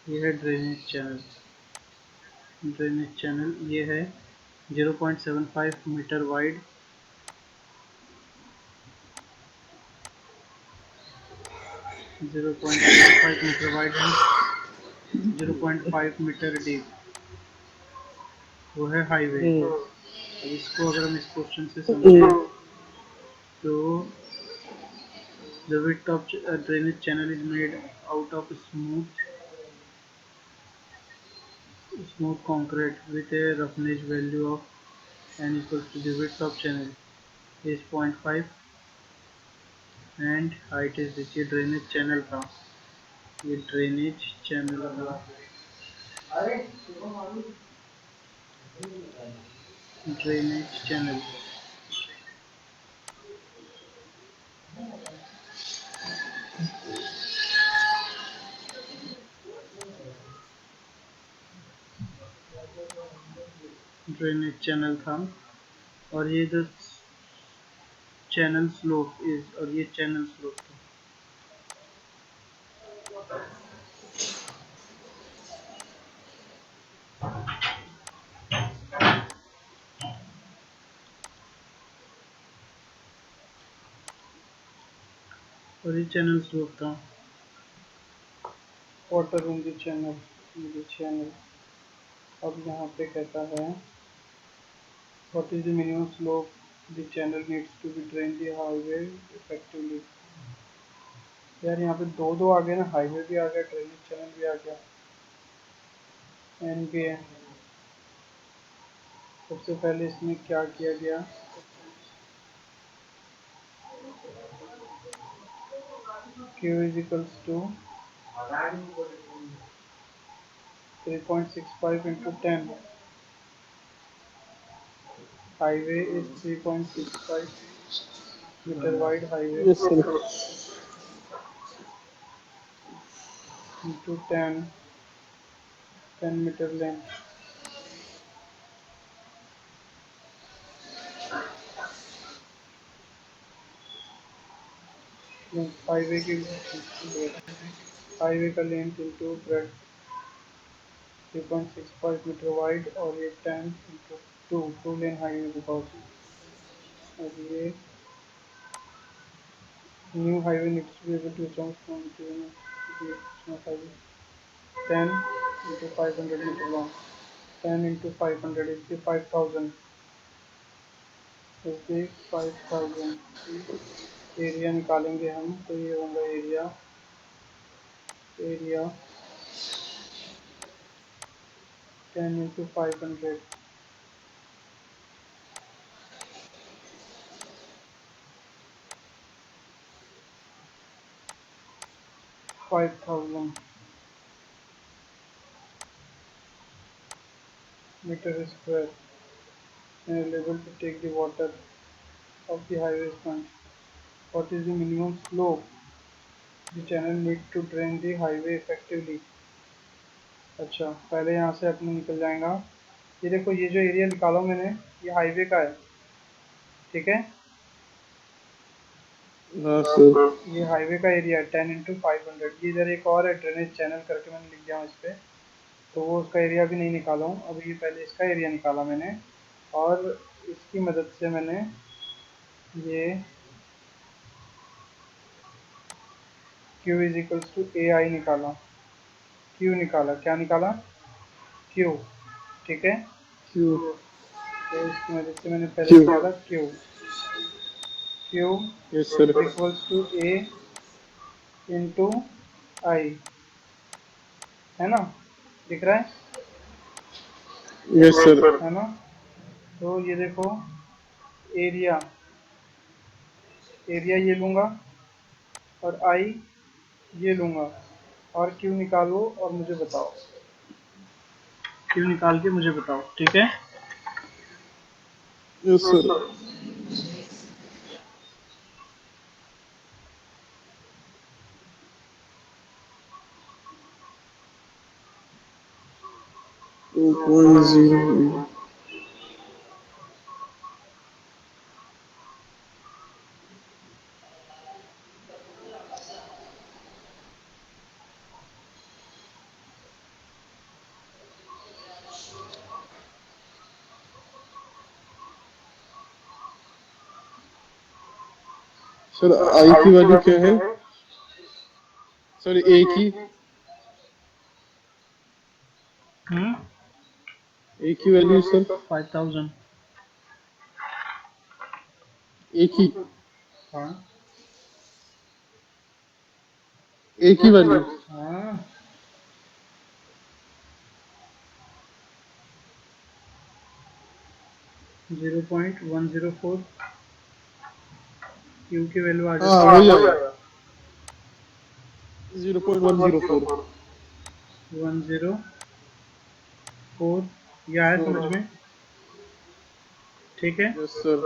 ये है ड्रेनेज चैनल ये है 0.75 metre wide, 0.75 metre wide and 0.5 metre deep, वो है हाईवे। अब इसको अगर हम इस क्वेश्चन से समझें, तो the width of a drainage channel is made out of smooth concrete with a roughness value of n equals to the width of channel is 0.5 and height is this, ये ड्रेनेज चैनल था, ये ड्रेनेज चैनल था, ड्रेनेज चैनल ड्रेनेज चैनल था, और ये जो चैनल स्लोप इज, और ये चैनल स्लोप था, और ये चैनल स्लोप था, वाटर इन द चैनल। अब यहाँ पे कहता है what is the minimum slope the channel needs to be drain the highway effectively. यार यहाँ पे दो दो आ गए ना, हाईवे भी आ गया, ड्रेनेज चैनल भी आ गया, एन भी है। सबसे पहले इसमें क्या किया गया, Q is equals to 3.65 into 10, highway is 3.65 metre wide highway yes sir. into 10 meter length. Highway की हाईवे का length into breadth 3.65 metre wide और ये 10 into two lane highway because अब ये new highway needs to be able to jump from to highway 10 into 500 metre long 10 into 500 is the 5000 is the 5000 area निकालेंगे हम तो ये होगा area area 10 into 500 5000 meter square and available to take the water of the highway front. What is the minimum slope the channel need to drain the highway effectively? अच्छा पहले यहाँ से अपने निकल जाएगा ये देखो ये जो एरिया निकाला मैंने ये हाईवे का है ठीक है हाँ सर। ये हाईवे का एरिया है 10 into 500 ये इधर एक और है ड्रेनेज चैनल करके मैंने लिख दिया हूँ इस पर तो वो उसका एरिया भी नहीं निकाला हूँ अब ये पहले इसका एरिया निकाला मैंने और इसकी मदद से मैंने ये Q इज इक्वल्स टू ए आई निकाला Q निकाला क्या निकाला Q ठीक है क्यों? तो इसकी मदद से मैंने पहले क्यों? निकाला Q yes sir. Equals to a into i है ना दिख रहा है यस सर। है ना तो ये देखो एरिया एरिया ये लूँगा और आई ये लूँगा और Q निकालो और मुझे बताओ Q निकाल के मुझे बताओ ठीक है यस सर। 2.0 सर आई की वैल्यू क्या है सर ए की ए की वैल्यू सर 5000 ए की हाँ ए की वैल्यू हाँ 0.104 Q की वैल्यू आ हाँ जाती वही है आया 0.104 104 ये आया समझ में ठीक है यस सर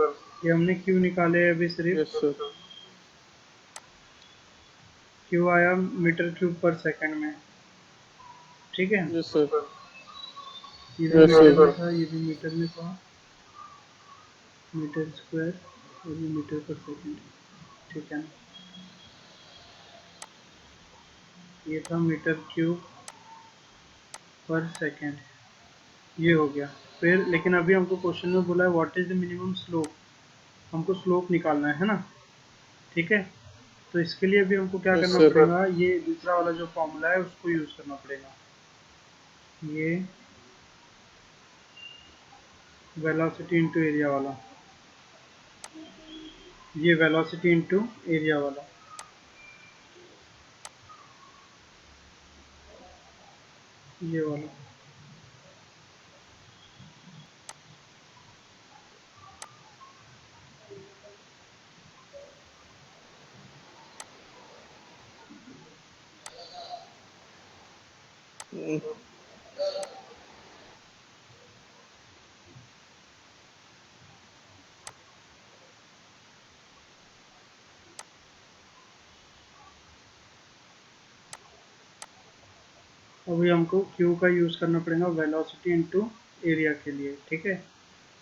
ये हमने Q निकाले अभी सिर्फ यस सर Q आया मीटर क्यूब पर सेकंड में ठीक है यस सर ये भी यस मीटर सर में था ये भी मीटर में था मीटर स्क्वायर और ये मीटर पर सेकंड ठीक है ये था मीटर क्यूब पर सेकंड ये हो गया फिर लेकिन अभी हमको क्वेश्चन में बोला है what is the minimum slope हमको स्लोप निकालना है ना ठीक है तो इसके लिए भी हमको क्या यस करना सर पड़ेगा ये दूसरा वाला जो फॉर्मूला है उसको यूज करना पड़ेगा ये वेलोसिटी इनटू एरिया वाला ये वेलोसिटी इनटू एरिया वाला ये वाला अभी हमको क्यू का यूज़ करना पड़ेगा वेलोसिटी इनटू एरिया के लिए, ठीक है।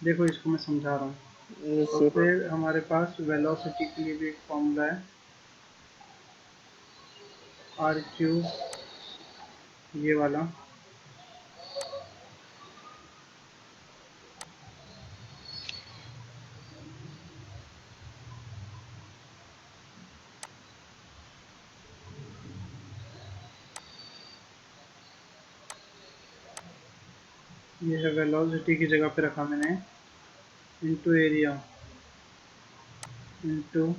देखो इसको मैं समझा रहा हूँ। यस तो सर। फिर हमारे पास वेलोसिटी के लिए भी एक फॉर्मूला है, आर क्यू, ये वाला। ये है वेलोसिटी की जगह पे रखा मैंने, into area, into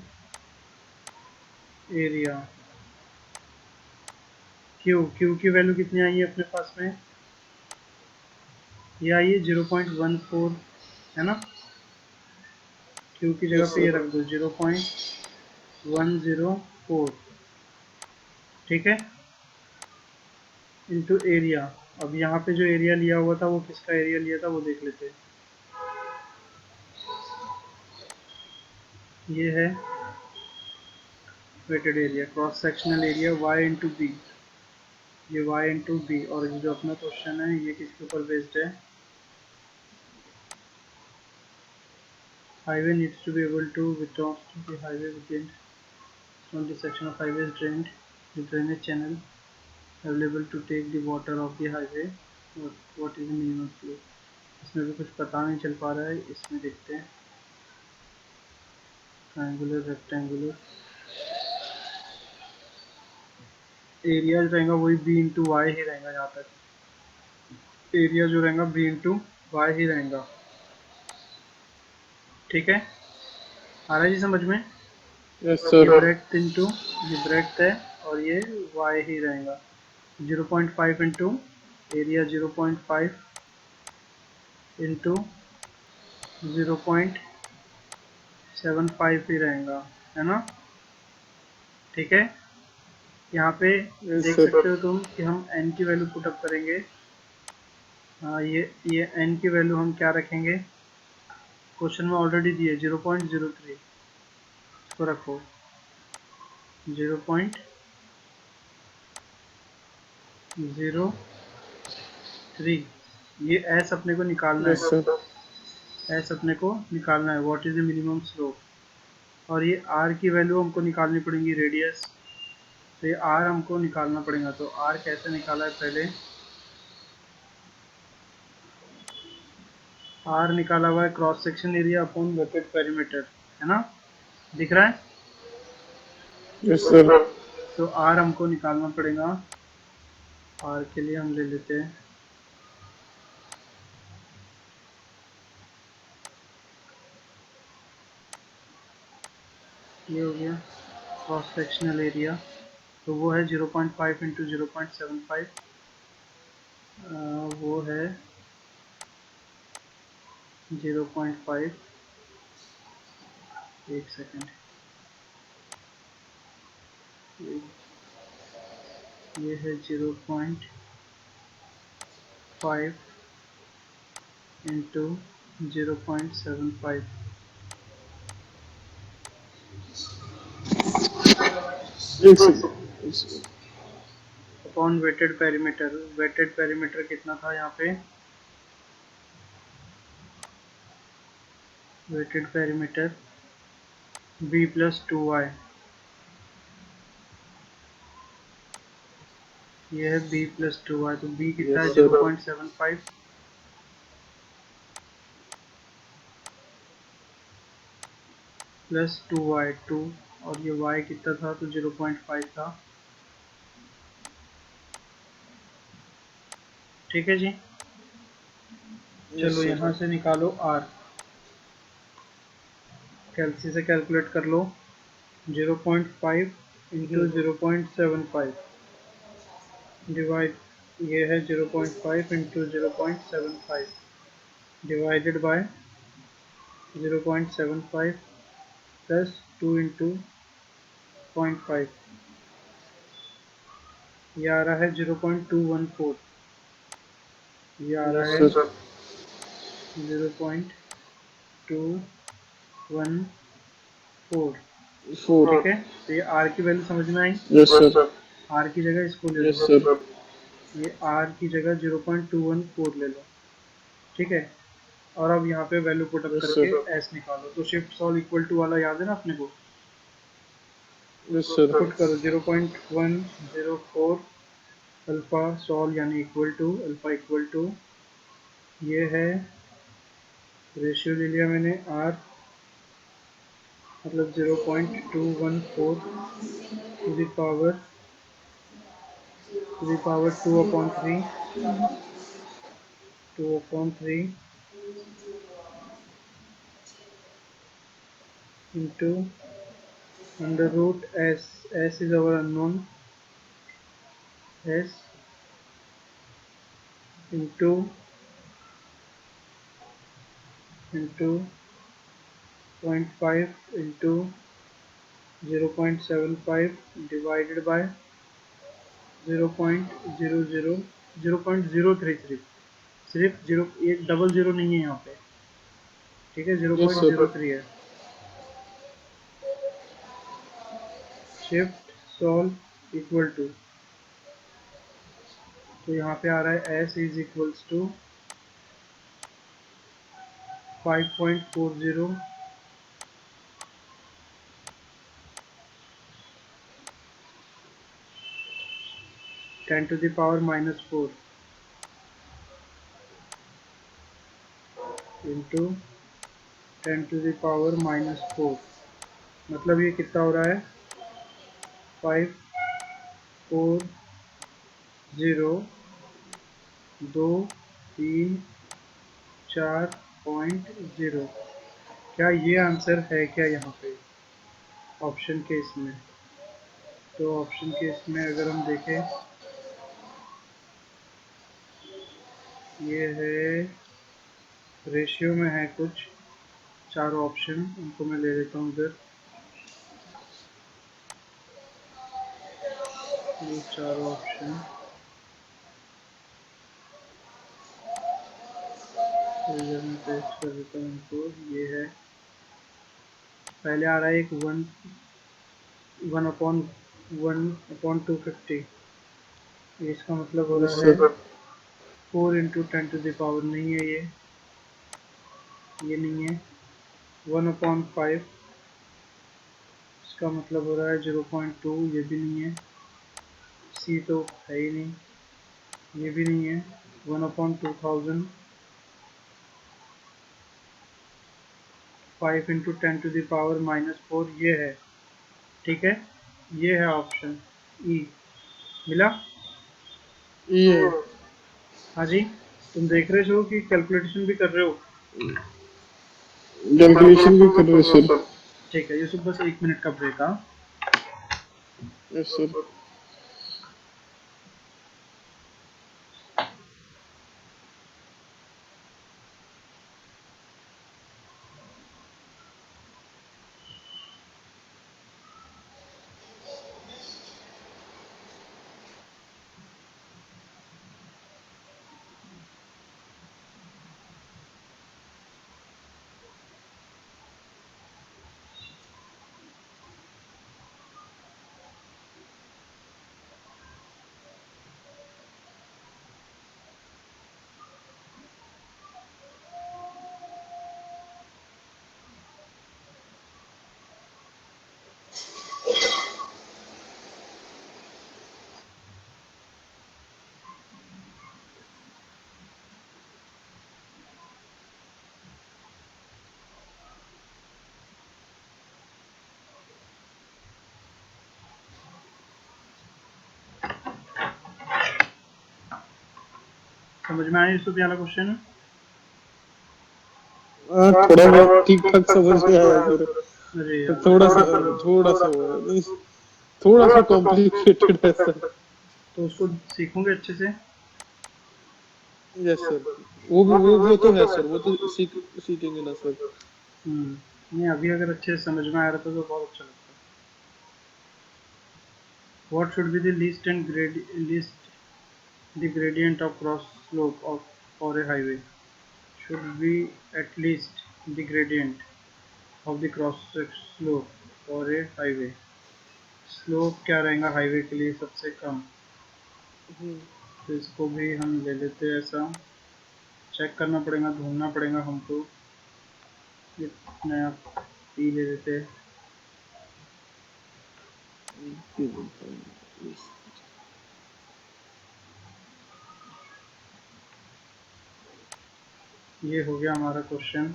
area. Q की वैल्यू कितनी आई है अपने पास में, ये आई है 0.14, है ना। क्यू की जगह यस पे ये सर। रख दो 0.104, ठीक है, इनटू एरिया। अब यहाँ पे जो एरिया लिया हुआ था वो किसका एरिया लिया था वो देख लेते हैं। ये है wetted area, cross sectional area Y into B, ये वाई इंटू बी। और ये जो अपना क्वेश्चन है ये किसके ऊपर बेस्ड है, highway needs to be able to withdraw the highway within from the section of highway is drained, the drainage channel available to take the water of the highway, what is the minimum flow। इसमें भी कुछ पता नहीं चल पा रहा है, इसमें देखते हैं। ट्रायंगुलर रेक्टेंगुलर एरिया जो रहेगा वही बी इंटू वाई ही रहेगा। यहाँ तक एरिया जो रहेगा बी इंटू वाई ही रहेगा, ठीक है। आ रहा है जी समझ में। यस ये सर। ब्रेड्थ इंटू ये ब्रेड्थ है और ये वाई ही रहेगा। 0.5 इंटू एरिया 0.5 इंटू 0.75 ही रहेगा, है ना, ठीक है। यहाँ पे यस देख सर। सकते हो तुम कि हम n की वैल्यू पुटअप करेंगे। ये n की वैल्यू हम क्या रखेंगे, क्वेश्चन में ऑलरेडी दिए 0.03, इसको रखो 0.03। ये s अपने को निकालना यस है, सर। s अपने को निकालना है, what is the minimum slope. और ये r की वैल्यू हमको निकालनी पड़ेगी, रेडियस। तो ये r हमको निकालना पड़ेगा। तो r कैसे निकाला है पहले, r निकाला हुआ है cross section area upon wetted perimeter, है ना, दिख रहा है। Yes sir. तो r हमको निकालना पड़ेगा, r के लिए हम ले लेते हैं ये हो गया क्रॉस सेक्शनल एरिया। तो वो है 0.5 इंटू 0.75, वो है 0.5, एक सेकेंड, ये है 0.5 इंटू 0.75 एक second. Upon wetted perimeter. Wetted perimeter कितना था यहाँ पे, wetted perimeter b plus 2y, ये है b प्लस 2y। तो b कितना है यस सर। 0.75 प्लस 2y 2, और ये y कितना था तो 0.5 था, ठीक है जी। यस चलो सर। यहाँ से निकालो r, कैलसी से कैलकुलेट कर लो। 0.5 इंटू 0.75 डिवाइड, ये है 0.5 into 0.75 divided by 0.75 plus 2 into 0.5, ये आ रहा है 0.214, ये आ रहा यस है सर। 0.214, फोर। ठीक है। तो ये r की वैल्यू समझ में आई, यस सर। r की जगह इसको ले लो। Yes sir. ये r की जगह 0.214 ले लो, ठीक है। और अब यहाँ पे वैल्यू पुट अप यस करके सर, s निकालो, तो शिफ्ट सॉल्व इक्वल टू वाला याद है ना अपने को, यस सर, पुट करो 0.104 अल्फा सॉल्व यानी equal to alpha equal to, ये है रेशियो ले लिया मैंने r, मतलब 0.214 to the power 2/3, 2/3 into under root s is our unknown, s into 0.5 into 0.75 divided by 0.00 0.03, सिर्फ जीरो, एक डबल जीरो नहीं है यहाँ पे, ठीक है, zero yes point sir, zero three है। शिफ्ट सॉल्व इक्वल टू, तो यहाँ पे आ रहा है S is equals to 5.40 10 to the power -4 into 10 to the power -4, मतलब ये कितना हो रहा है 540 2 3 4.0। क्या ये आंसर है क्या यहाँ पे ऑप्शन के इसमें? तो ऑप्शन के इसमें अगर हम देखें, ये है रेशियो में है कुछ चारों ऑप्शन, उनको मैं ले लेता हूँ इधर, ये चारों ऑप्शन इधर मैं पेस्ट कर देता हूँ इनको। ये है, पहले आ रहा है एक 1/250, इसका मतलब हो यस रहा है sir, 4 into 10 to the power, नहीं है ये नहीं है। 1/5, इसका मतलब हो रहा है 0.2, ये भी नहीं है। सी तो है ही नहीं, ये भी नहीं है। 1/2000, 5 इंटू 10 to the power -4, ये है, ठीक है। ये है ऑप्शन ई, मिला? ये हाँ जी, तुम देख रहे हो कि कैलकुलेशन भी कर रहे हो? कैलकुलेशन भी कर रहे सर। ठीक है, ये सब बस 1 मिनट का ब्रेक। हाँ, यस सर। समझ में आया यूसुफ वाला क्वेश्चन? थोड़ा बहुत ठीक ठाक समझ में आया सर। अरे तो यार, थोड़ा सा वो है नहीं, थोड़ा सा कॉम्प्लिकेटेड है सर। तो उसको सीखोगे अच्छे से? यस सर, वो तो है सर, वो तो सीखेंगे ना सर। नहीं, अभी अगर अच्छे से समझ में आ रहा था तो बहुत अच्छा लगता। What should be the least the gradient of cross slope of for a highway should be at least the gradient of the cross slope for a highway। Slope क्या रहेगा हाईवे के लिए सबसे कम? तो इसको भी हम ले लेते हैं ऐसा। चेक करना पड़ेगा, ढूंढना पड़ेगा हमको। ये नया पी ले लेते हैं। ये हो गया हमारा question.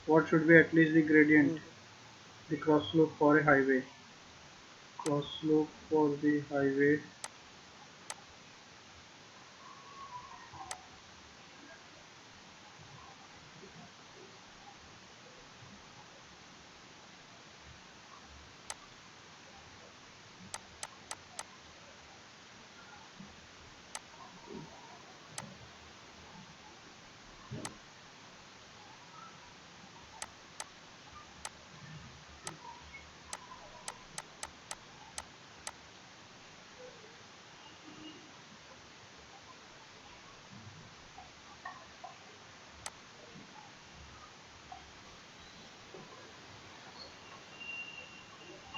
What should be at least the gradient the cross slope for a highway. Cross slope for the highway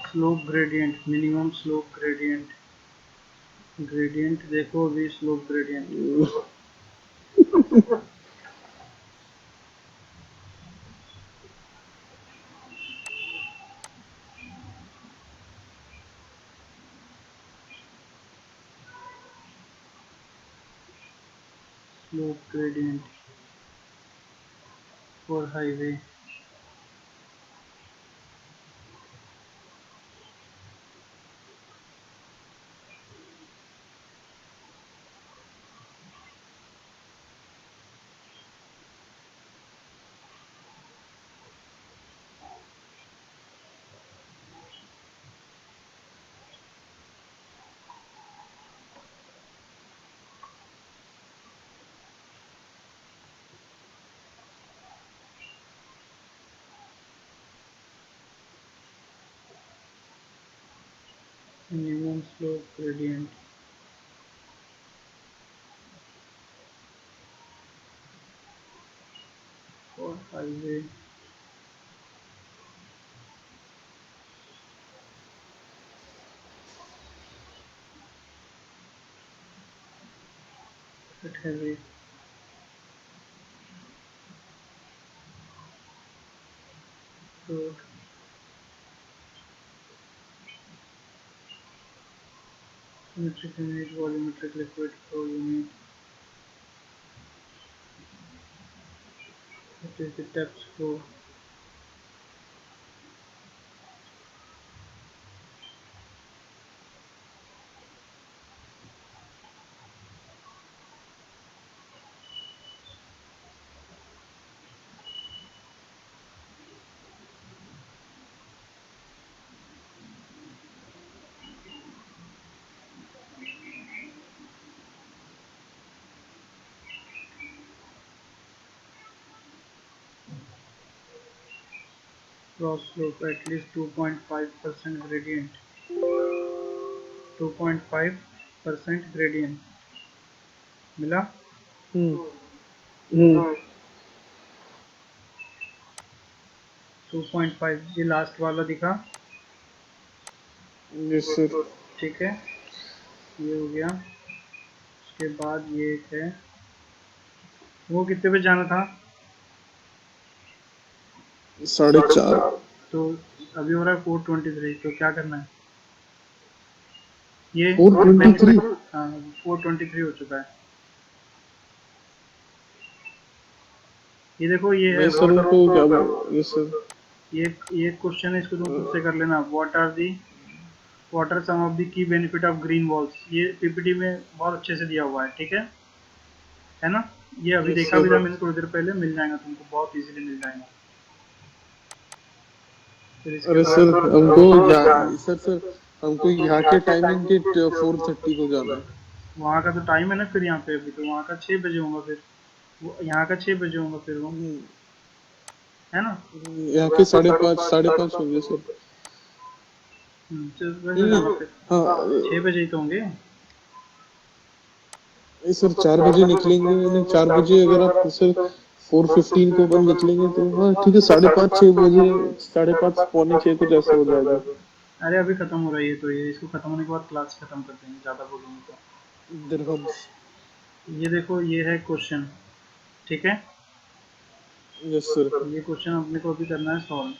slope gradient, minimum slope gradient. Gradient देखो अभी, slope gradient. Slope gradient for highway. minimum slope gradient for highway at heavy road. Metric unit, volumetric liquid flow unit. What is the depth flow? Cross slope at least 2.5% gradient. 2.5% gradient मिला। हम्म 2.5 ये लास्ट वाला दिखा। Yes sir. ठीक है, ये हो गया। उसके बाद ये एक है, वो कितने पे जाना था? 4.5। तो अभी हो रहा है 423, तो क्या करना है? ये 423। हाँ 423 हो चुका है। ये देखो ये है मैं सर उनको क्या यस सर। ये क्वेश्चन है, इसको तुम खुद से कर लेना। What are some of the key benefit of green walls. ये पीपीटी में बहुत अच्छे से दिया हुआ है, ठीक है ना? ये अभी यस देखा भी था सर। मैंने थोड़ी देर पहले, मिल जाएगा तुमको, बहुत इजीली मिल जाएगा। फिर इसके अरे बाद सर हमको यहाँ सर हमको यहाँ के टाइमिंग के 4:30 को जाना है। वहाँ का तो टाइम है ना, फिर यहाँ पे अभी तो वहाँ का 6 बजे होगा, फिर वो यहाँ का 6 बजे होगा, फिर वो है ना। यहाँ के 5:30 होंगे सर। वैसे जाना फिर हाँ 6 बजे ही तो होंगे। नहीं सर 4 बजे निकलेंगे, नहीं 4 बजे अगर आप सर 4:15 को अपन निकलेंगे तो हाँ ठीक है, 5:30 6 बजे 5:30 पौने 6 कुछ ऐसा हो जाएगा। अरे अभी खत्म हो रहा है ये, तो ये इसको खत्म होने के बाद क्लास खत्म कर देंगे, ज़्यादा बोलूँगी तो। दिरहम्स। ये देखो, ये है क्वेश्चन, ठीक है। Yes sir. ये क्वेश्चन अपने को अभी करना है सॉल्व।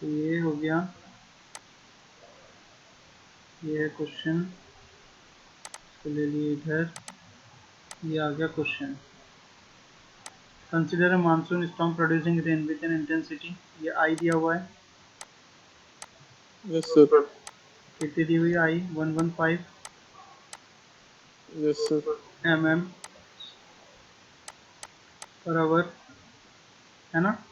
तो ये हो गया, ये है क्वेश्चन, इसको ले लिए इधर। ये आ गया question. Consider a monsoon storm producing rain with an intensity, ये आई दिया हुआ है। Yes sir. कितनी दी हुई है? I 115 yes sir. mm पर आवर, है ना,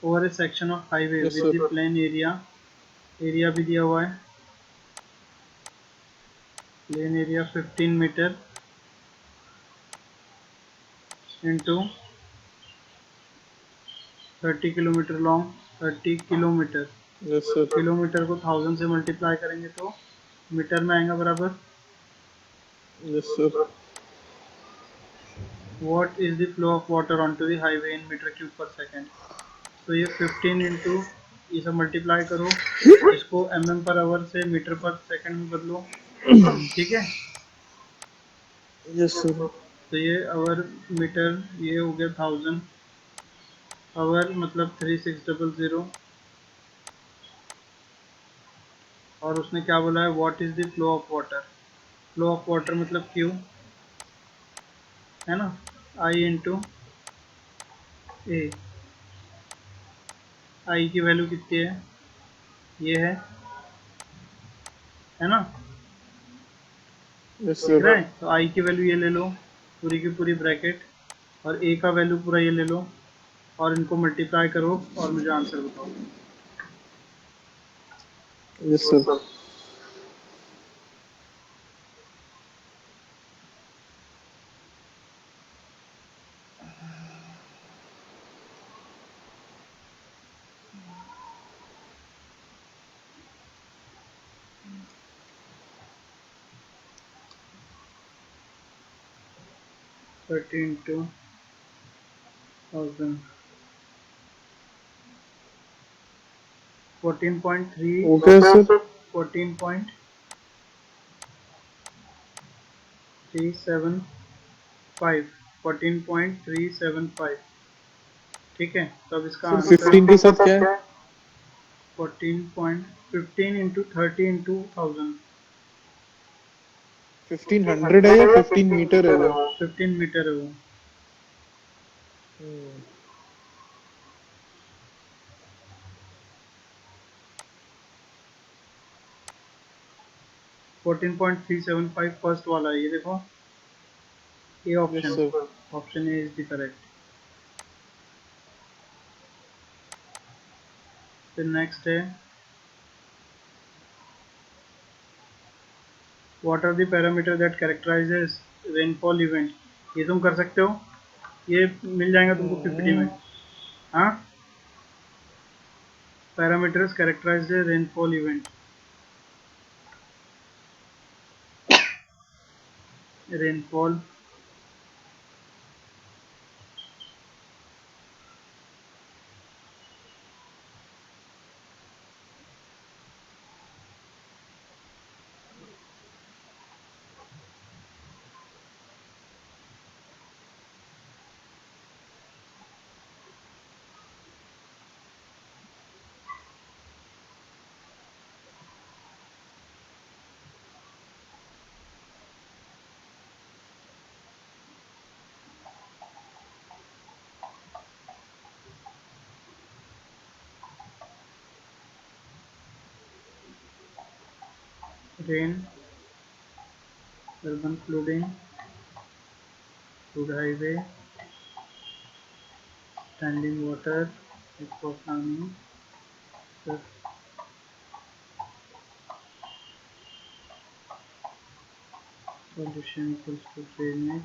over a section of highway yes with sir. The plane area. Area भी दिया हुआ है, plane area 15 metre into 30 kilometre long, 30 kilometre. Yes sir. Kilometre को 1000 से मल्टीप्लाई करेंगे तो मीटर में आएगा बराबर। Yes sir. What is the flow of water on to the highway in metre cube per second. तो ये 15 इंटू, ये सब मल्टीप्लाई करो, इसको पर आवर से मीटर पर सेकंड में बदलो, ठीक है। Yes sir. तो ये आवर मीटर, ये हो गया 1000 आवर, मतलब 3600। और उसने क्या बोला है, what is the flow of water. Flow of water मतलब क्यू, है ना, आई इंटू ए। आई की वैल्यू कितनी है, ये है ना, यस दिख सर। रहा है। तो आई की वैल्यू ये ले लो, पूरी की पूरी ब्रैकेट, और ए का वैल्यू पूरा ये ले लो, और इनको मल्टीप्लाई करो और मुझे आंसर बताओ। Yes sir. 30 इंटू 1000, 14.3, हो गया सर। 14.375, 14.375, ठीक है। तो अब इसका सर आंसर 15 के साथ क्या है? 14.15 इंटू 30 इंटू 1000, 1500 है या 15 मीटर है वो? 15 मीटर है वो। हम्म। 14.375 फर्स्ट वाला है, ये देखो, a yes option, sir. Option a is the correct. फिर नेक्स्ट है, what are the parameter that characterises rainfall event. ये तुम कर सकते हो, ये मिल जाएगा तुमको पीपीटी में। हाँ, parameters characterise rainfall event. Rainfall rain, urban flooding, flood highway, standing water, aquafarming, solution equals to drainage.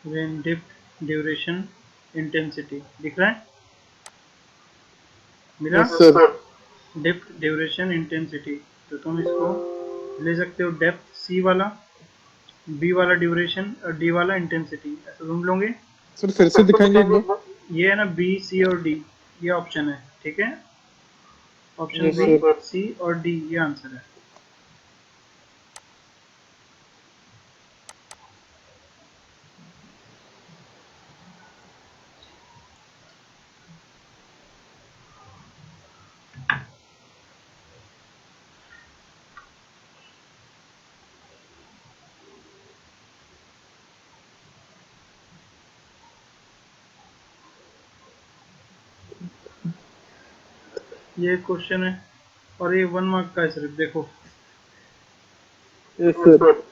Rain depth, duration, intensity, दिख रहा है, मिला। Yes sir. Depth, duration, intensity. तो तुम इसको ले सकते हो, डेप्थ सी वाला, बी वाला ड्यूरेशन और डी वाला इंटेंसिटी, ऐसा ढूंढ लोगे। सर फिर से दिखाएंगे एक बार। ये है ना बी, सी और डी, ये ऑप्शन है, ठीक है। Option yes b, sir. C और डी ये आंसर है। ये क्वेश्चन है और ये 1 मार्क का है सिर्फ, देखो। Yes sir.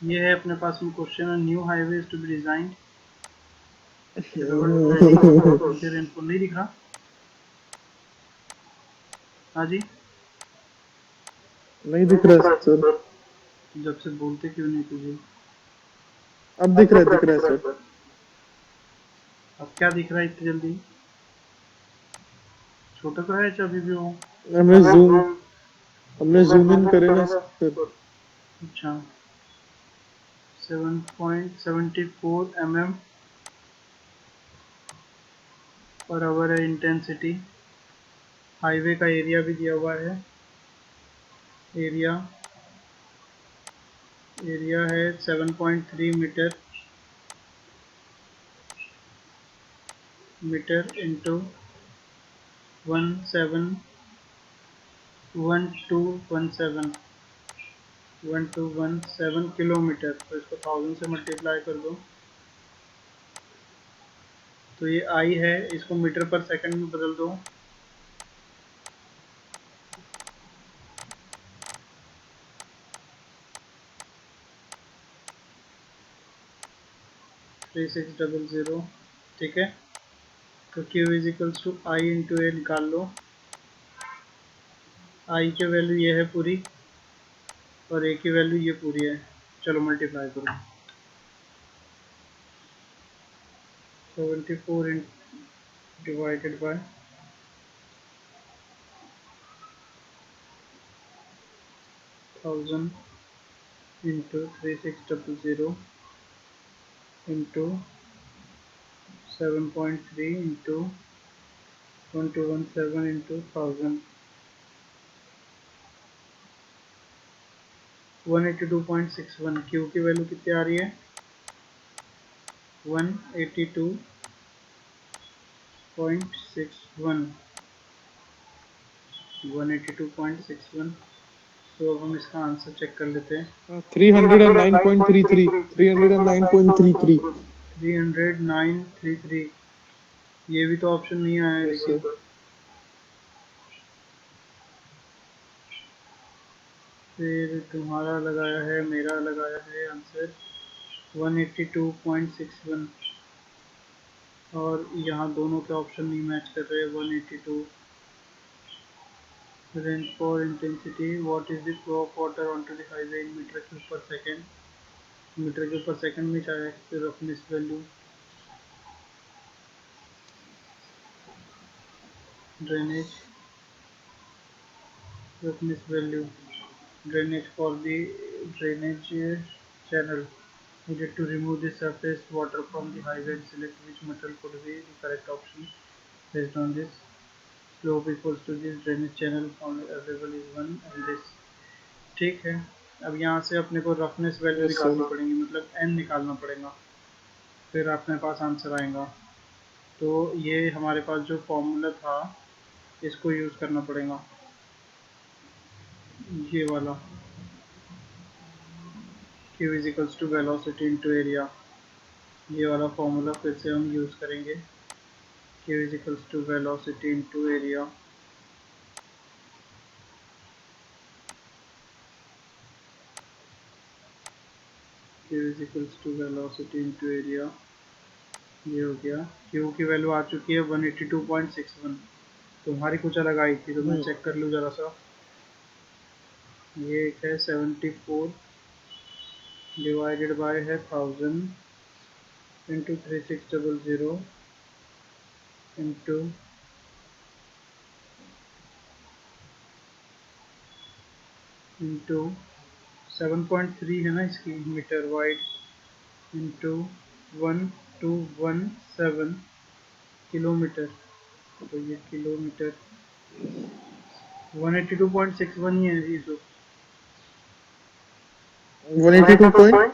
ये है अपने पास में question, new highway to be designed इनको नहीं दिख रहा। हाँ जी, नहीं दिख रहा है सर। जब से बोलते क्यों नहीं तुझे। अब दिख रहा है सर। अब क्या दिख रहा है इतनी जल्दी, छोटा तो है अभी भी वो। हमने जूम इन करे ना सर। अच्छा, 7.74 mm पर आवर है इंटेंसिटी। हाईवे का एरिया भी दिया हुआ है, एरिया है 7.3 मीटर इंटू 1217 किलोमीटर। तो इसको 1000 से मल्टीप्लाई कर दो, तो ये आई है, इसको मीटर पर सेकंड में बदल दो। थ्री 600, ठीक है। तो Q is equals to i into a निकाल लो। आई की वैल्यू ये है पूरी और ए की वैल्यू ये पूरी है। चलो मल्टीप्लाई करो, 74 divided by 1000 into 3600 into 7.3 into 1217 into 1000, 182.61। Q की वैल्यू कितनी आ रही है, 182.61, 182.61। तो अब हम इसका आंसर चेक कर लेते हैं। 309.33 309.33। 309.33, ये भी तो ऑप्शन नहीं आया है यस लेकिन। सर। फिर तुम्हारा लगाया है, मेरा लगाया है आंसर 182.61, और यहाँ दोनों के ऑप्शन नहीं मैच कर रहे। 182। Rainfall intensity, what is the flow of water onto the highway in metre cube per second. Metre cube per second में चाहे, फिर roughness value, drainage roughness value, drainage for the drainage channel needed to remove the surface water from the highway and select which metal could be the correct option based on this. Slope equals to this drainage channel found available is 1 and this, ठीक है। अब यहाँ से अपने को रफनेस वैल्यू यस सर। निकालनी पड़ेगी, मतलब n निकालना पड़ेगा, फिर अपने पास आंसर आएगा। तो ये हमारे पास जो फॉर्मूला था इसको यूज़ करना पड़ेगा, ये वाला, Q is equals to velocity into area। ये वाला फॉर्मूला फिर से हम यूज़ करेंगे, Q is equals to velocity into area। Q is equals to velocity into area। ये हो गया। Q की वैल्यू आ चुकी है 182.61। तुम्हारी कुछ अलग आई थी तो मैं चेक कर लूँ जरा सा। ये एक है 74 डिवाइडेड बाय है 1000 इंटू 3600 इंटू इंटू 7.3 है ना इसकी मीटर वाइड इंटू 1217 किलोमीटर। तो ये किलोमीटर 182.61 ही है ये जो 182 पॉइंट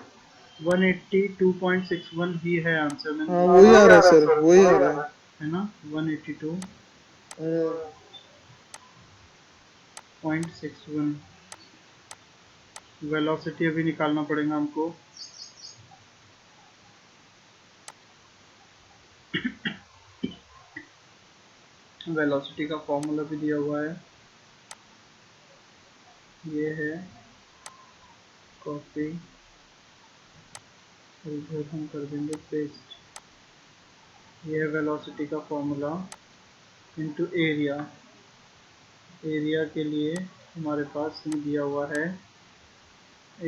182.61 ही है आंसर मैंने हाँ दिया वही आ रहा है सर, वही आ रहा है। है ना 182.61। वेलोसिटी अभी निकालना पड़ेगा हमको। वेलोसिटी का फॉर्मूला भी दिया हुआ है, ये है कॉपी, इधर हम कर देंगे पेस्ट। ये है वेलोसिटी का फॉर्मूला इनटू एरिया। एरिया के लिए हमारे पास में दिया हुआ है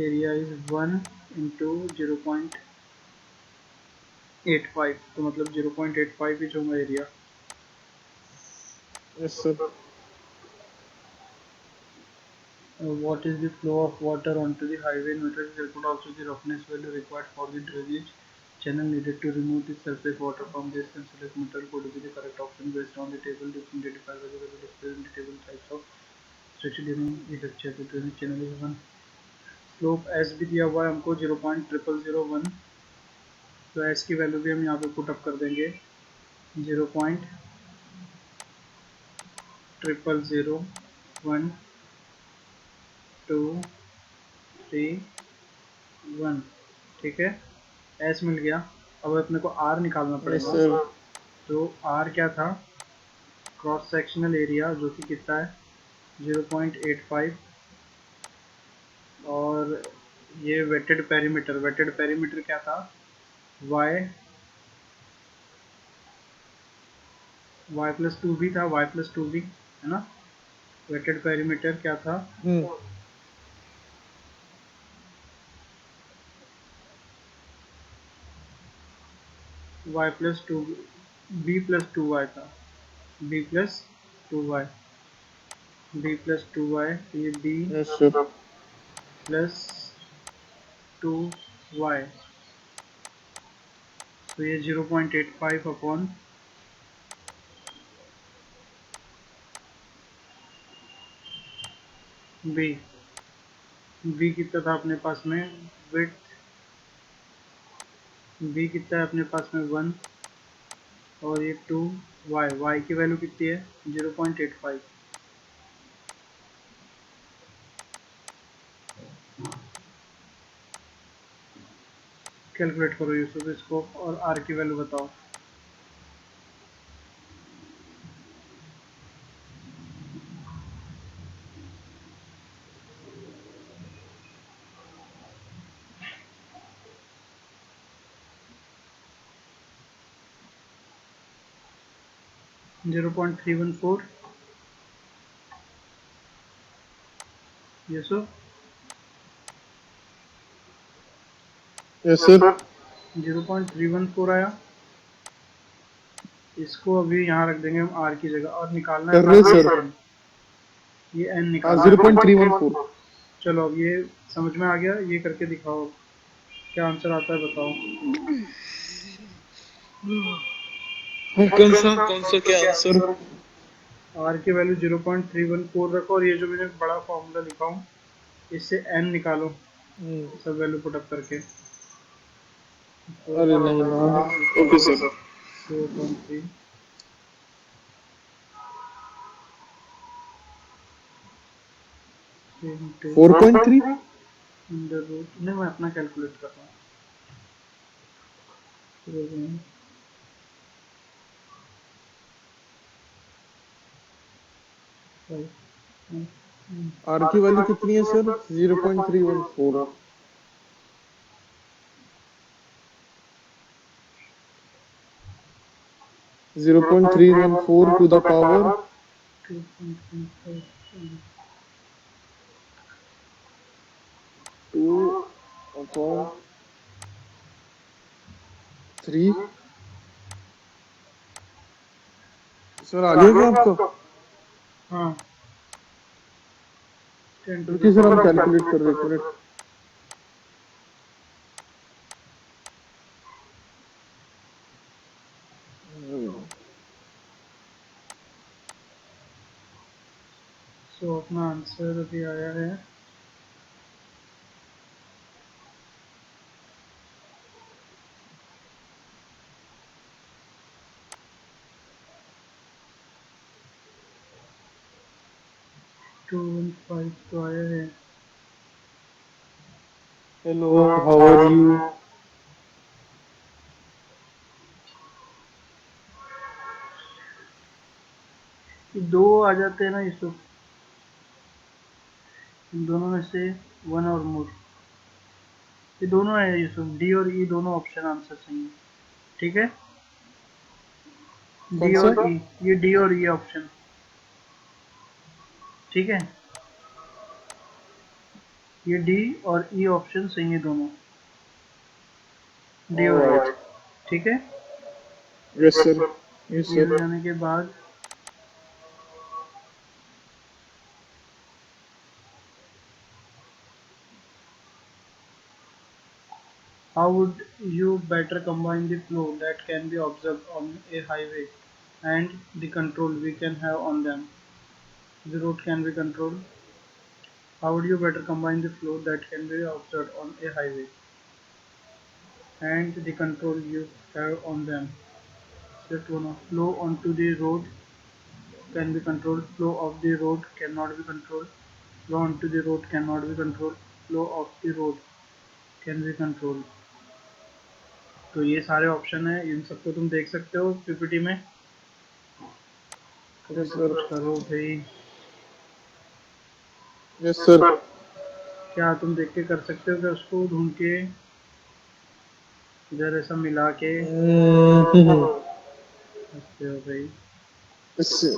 एरिया इज 1 इंटू 0.85, तो मतलब 0.85 ही होगा area. Yes sir. What is the flow of water onto the highway? Noted record also the roughness value required for the drainage channel needed to remove the surface water from this and select metal could be the correct option based on the table identified by the display in the table types of structure during the lecture। The drainage channel is 1, slope S भी दिया हुआ है हमको 0.0001, तो एस की वैल्यू भी हम यहाँ पे पुटअप कर देंगे 0.0001 2 3 1। ठीक है, एस मिल गया। अब अपने को आर निकालना यस पड़ेगा। सर। तो आर क्या था, क्रॉस सेक्शनल एरिया जो कि कितना है 0.85, और ये वेटेड पेरीमीटर, वेटेड पेरीमीटर क्या था y प्लस 2 भी था, y प्लस 2 भी है ना। वेटेड पेरीमीटर क्या था y plus 2 b plus 2y था, b plus 2y, b plus 2y, ये b yes sir. Plus 2y, तो ये 0.85 अपॉन b। b कितना था अपने पास में, विड्थ b कितना है अपने पास में 1, और ये 2y, y की वैल्यू कितनी है 0.85। कैलकुलेट करो यूसुफ इसको और r की वैल्यू बताओ। Zero 0.314 Yusuf, yes sir. 0.314 आया। इसको अभी यहाँ रख देंगे हम r की जगह, और निकालना है कर रहे सर। n, ये n हाँ निकालना है। 0.314। चलो अब ये समझ में आ गया, ये करके दिखाओ क्या आंसर आता है बताओ। कौन सा क्या आंसर? r की वैल्यू 0.314 रखो, और ये जो मैंने बड़ा फॉर्मूला लिखा हूँ इससे n निकालो सब वैल्यू पुटअप करके। अरे नहीं ना। Okay sir. 0.3 into 4.3। Under root, नहीं मैं अपना कैलकुलेट कर रहा हूँ। आर की वैल्यू कितनी है sir? 0.314। 0.314 to the power 2.15 2 upon 3। Sir आ गया क्या आपको? हाँ 10 to the रुकिए सर, हम power कैलकुलेट कर रहे हैं, एक मिनट। सो अपना आंसर अभी आया है 215 तो आया है। Hello, how are you? दो आ जाते हैं ना इसको, इन दोनों में से वन और मोर, ये दोनों है यूसुफ, डी और ई दोनों ऑप्शन आंसर सही है। ठीक है, कौन डी सा? और ई, ये डी और ई ऑप्शन। ठीक है, ये डी और ई ऑप्शन सही है दोनों, डी और ई। ऑलराइट, ठीक है, यस सर, यस ये हो सर। जाने के बाद how would you better combine the flow that can be observed on a highway and the control we can have on them? The road can be controlled. How would you better combine the flow that can be observed on a highway and the control you have on them? Step 1, flow onto the road can be controlled, flow of the road cannot be controlled, flow onto the road cannot be controlled, flow of the road can be controlled। तो ये सारे ऑप्शन है, इन सबको तुम देख सकते हो पीपीटी में। तो यस कुछ सर, करो भाई। Yes sir. क्या तुम देख के कर सकते हो क्या उसको ढूंढ के, इधर ऐसा मिला के सकते हो भाई? इससे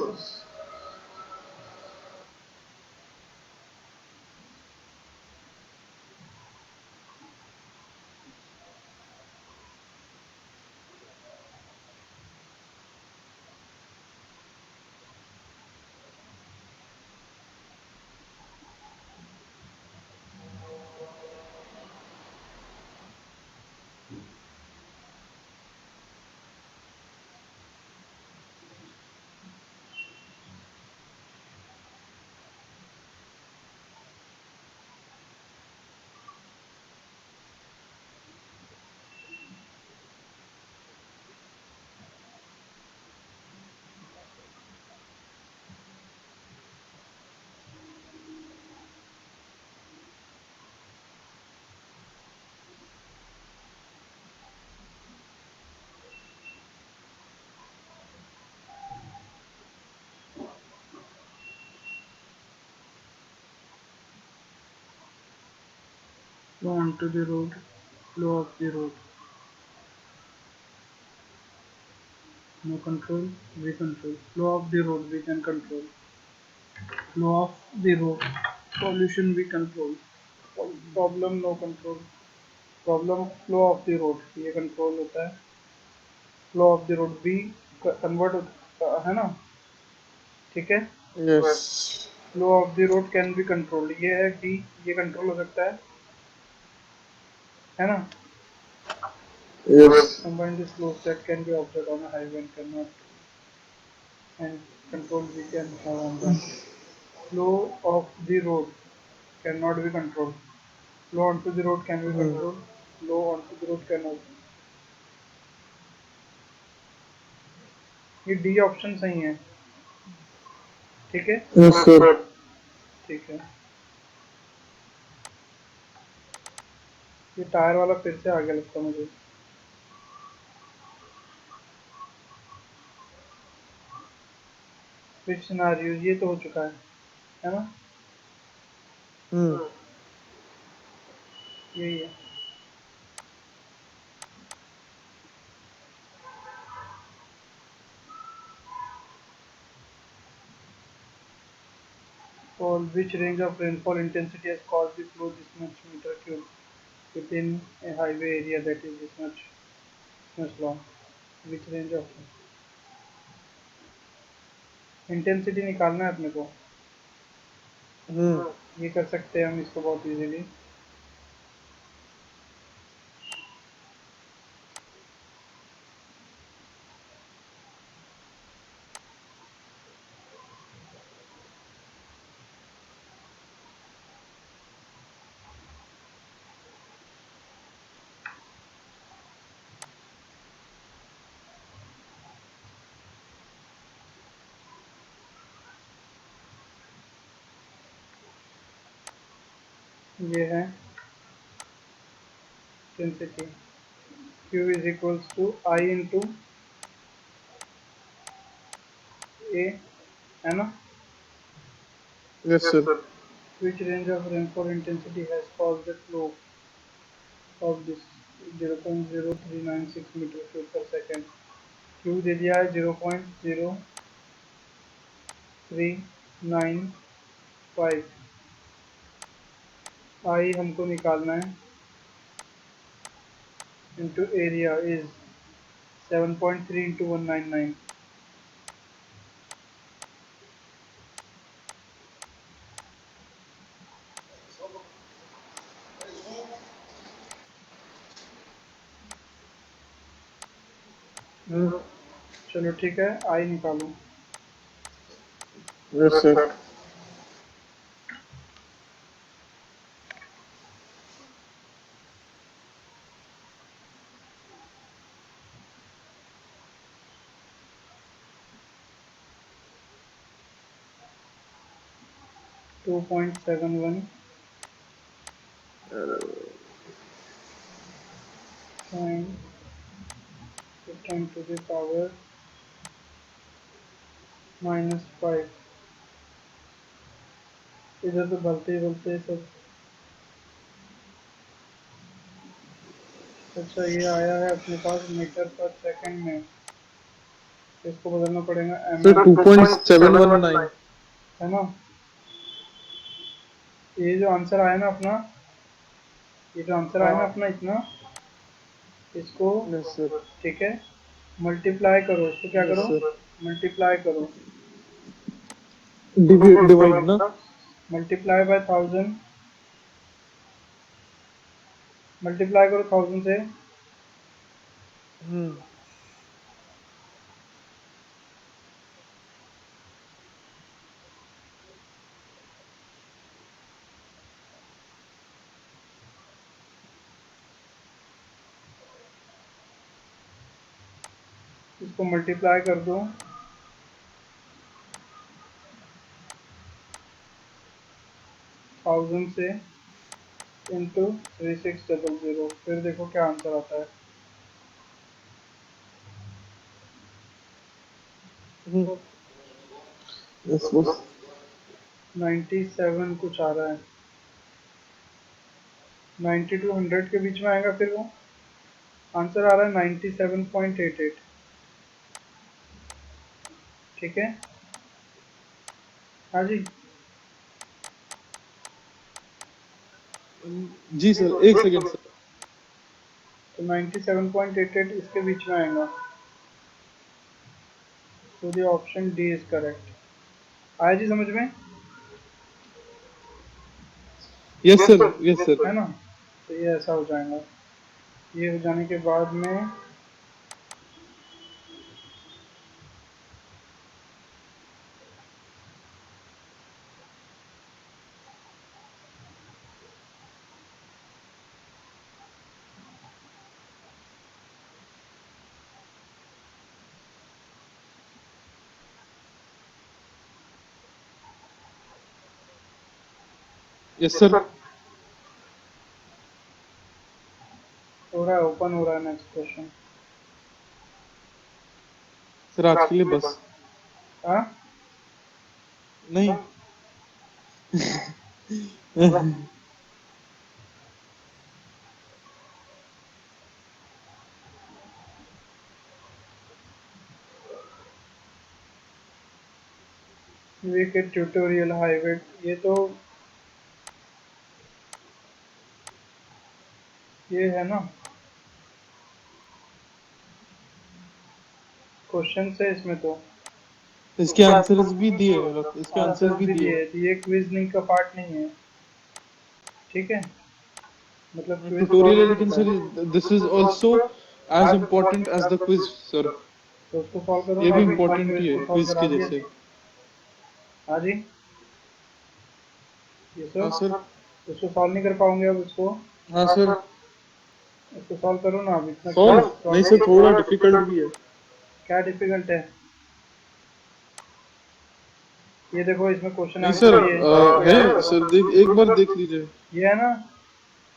Flow onto the road, flow of the road, no control, we control, flow of the road we can control, flow of the road, pollution we control, problem no control, problem flow of the road ये कंट्रोल होता है, फ्लो ऑफ द रोड भी कन्वर्ट है ना। ठीक है, yes, flow of the road can be controlled, ये है डी, ये कंट्रोल हो सकता है ना। Yes, combine the flows that can be observe on a highway and can not and control we can have on them. Flow of the road can not be control, flow on to the road can be control, flow on to the road cannot. ये डी ऑप्शन सही है। ठीक है, यस सर। ठीक है, ये टायर वाला फिर से आ गया लगता मुझे। फिर सिनारियो ये तो हो चुका है ना। यही है। For which range of rainfall intensity has caused the flow this much meter cube within a highway area that is this much long? Which range of intensity निकालना है अपने को. ये कर सकते हैं हम इसको बहुत इजीली. ये है intensity. Q is equals to I into A, है ना? Yes sir. Which range of rainfall intensity has caused the flow of this 0.0396 meter cube per second? Q दे दिया है 0.0395. I हमको निकालना है into area is 7.3 into 199. चलो ठीक है, I निकालो. Yes sir. 2.71 times 10 to the power -5. इधर तो बढ़ते ही बढ़ते सब. अच्छा, ये आया है अपने पास मीटर पर सेकंड में. इसको बदलना पड़ेगा सर mm, 2.719. है ना? ये जो आंसर आया ना अपना, ये जो आंसर आया ना अपना इतना, इसको यस सर. ठीक है मल्टीप्लाई करो. इसको क्या यस करो? सर. मल्टीप्लाई करो. डिवाइड ना. Multiply by 1000. मल्टीप्लाई करो 1000 से. इसको मल्टीप्लाई कर दो 1000 से इंटू 3600. फिर देखो क्या आंसर आता है. Yes boss. 97 कुछ आ रहा है. 90 टू 100 के बीच में आएगा. फिर वो आंसर आ रहा है 97.88. ठीक है. हाँ जी. जी सर, एक सेकेंड सर. तो 97.88 इसके बीच में आएगा. तो the option D is correct. आया जी समझ में? Yes sir. Yes sir. है ना? तो ये ऐसा हो जाएगा. ये हो जाने के बाद में यस सर. हो रहा है, ओपन हो रहा है नेक्स्ट क्वेश्चन. सर आज के लिए बस. हाँ नहीं. विकेट ट्यूटोरियल हाईवे, ये तो ये है ना क्वेश्चन है इसमें तो। इसके आंसर्स भी दिए, इसके आंसर्स आंसर भी भी दिए। दिए, ये क्विजनिंग का पार्ट नहीं है, ठीक है, मतलब क्विज ट्यूटोरियल है, सॉल्व लेकिन होता सर है। This is also as important as the quiz sir. तो उसको सॉल्व करो ये ना भी अभी, इम्पोर्टेंट मैंने ही है इसको सॉल्व क्विज करा के दिया जैसे। जी। हाँ जी, ये हाँ सर, सर। इसको सॉल्व नहीं कर पाओगे अब इसको, हाँ सर। इसको सॉल्व करो ना अब, इतना क्यों सॉल्व नहीं सर, थोड़ा सॉल्व, डिफिकल्ट भी है। क्या डिफिकल्ट है? ये देखो इसमें क्वेश्चन नहीं आंसर सर भी है, है सर, देख एक बार देख लीजिए। ये है ना,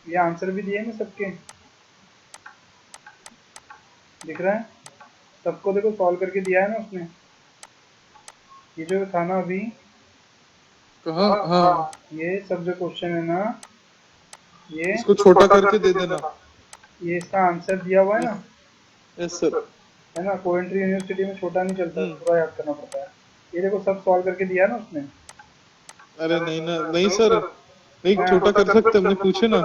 ये आंसर भी दिए ना सबके, दिख रहा है सबको, देखो सॉल्व करके दिया है ना उसने, ये जो था ना अभी, कहाँ? हाँ, ये सब जो क्वेश्चन है ना, ये इसको छोटा करके दे देना। ये इसका आंसर दिया हुआ है ना, यस, यस सर। है ना, कोवेंट्री यूनिवर्सिटी में छोटा नहीं चलता, हम्म। पूरा याद करना पड़ता है। ये देखो सब सॉल्व करके दिया है ना उसने। अरे नहीं ना, नहीं सर, नहीं हाँ, छोटा कर सकते, हमने पूछे ना।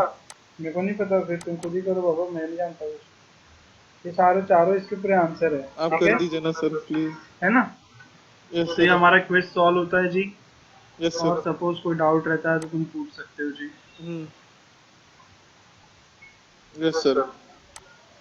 मेरे को नहीं पता, फिर तुम खुद ही करो बाबा, मैं नहीं जानता कुछ। ये सारे चारों इसके पूरे आंसर है, आप ठीक कर है, दीजिए ना सर प्लीज। है ना। यस तो ये सर। हमारा क्विज सॉल्व होता है जी, यस और सर। सपोज कोई डाउट रहता है तो तुम पूछ सकते हो जी। हम्म। Yes sir.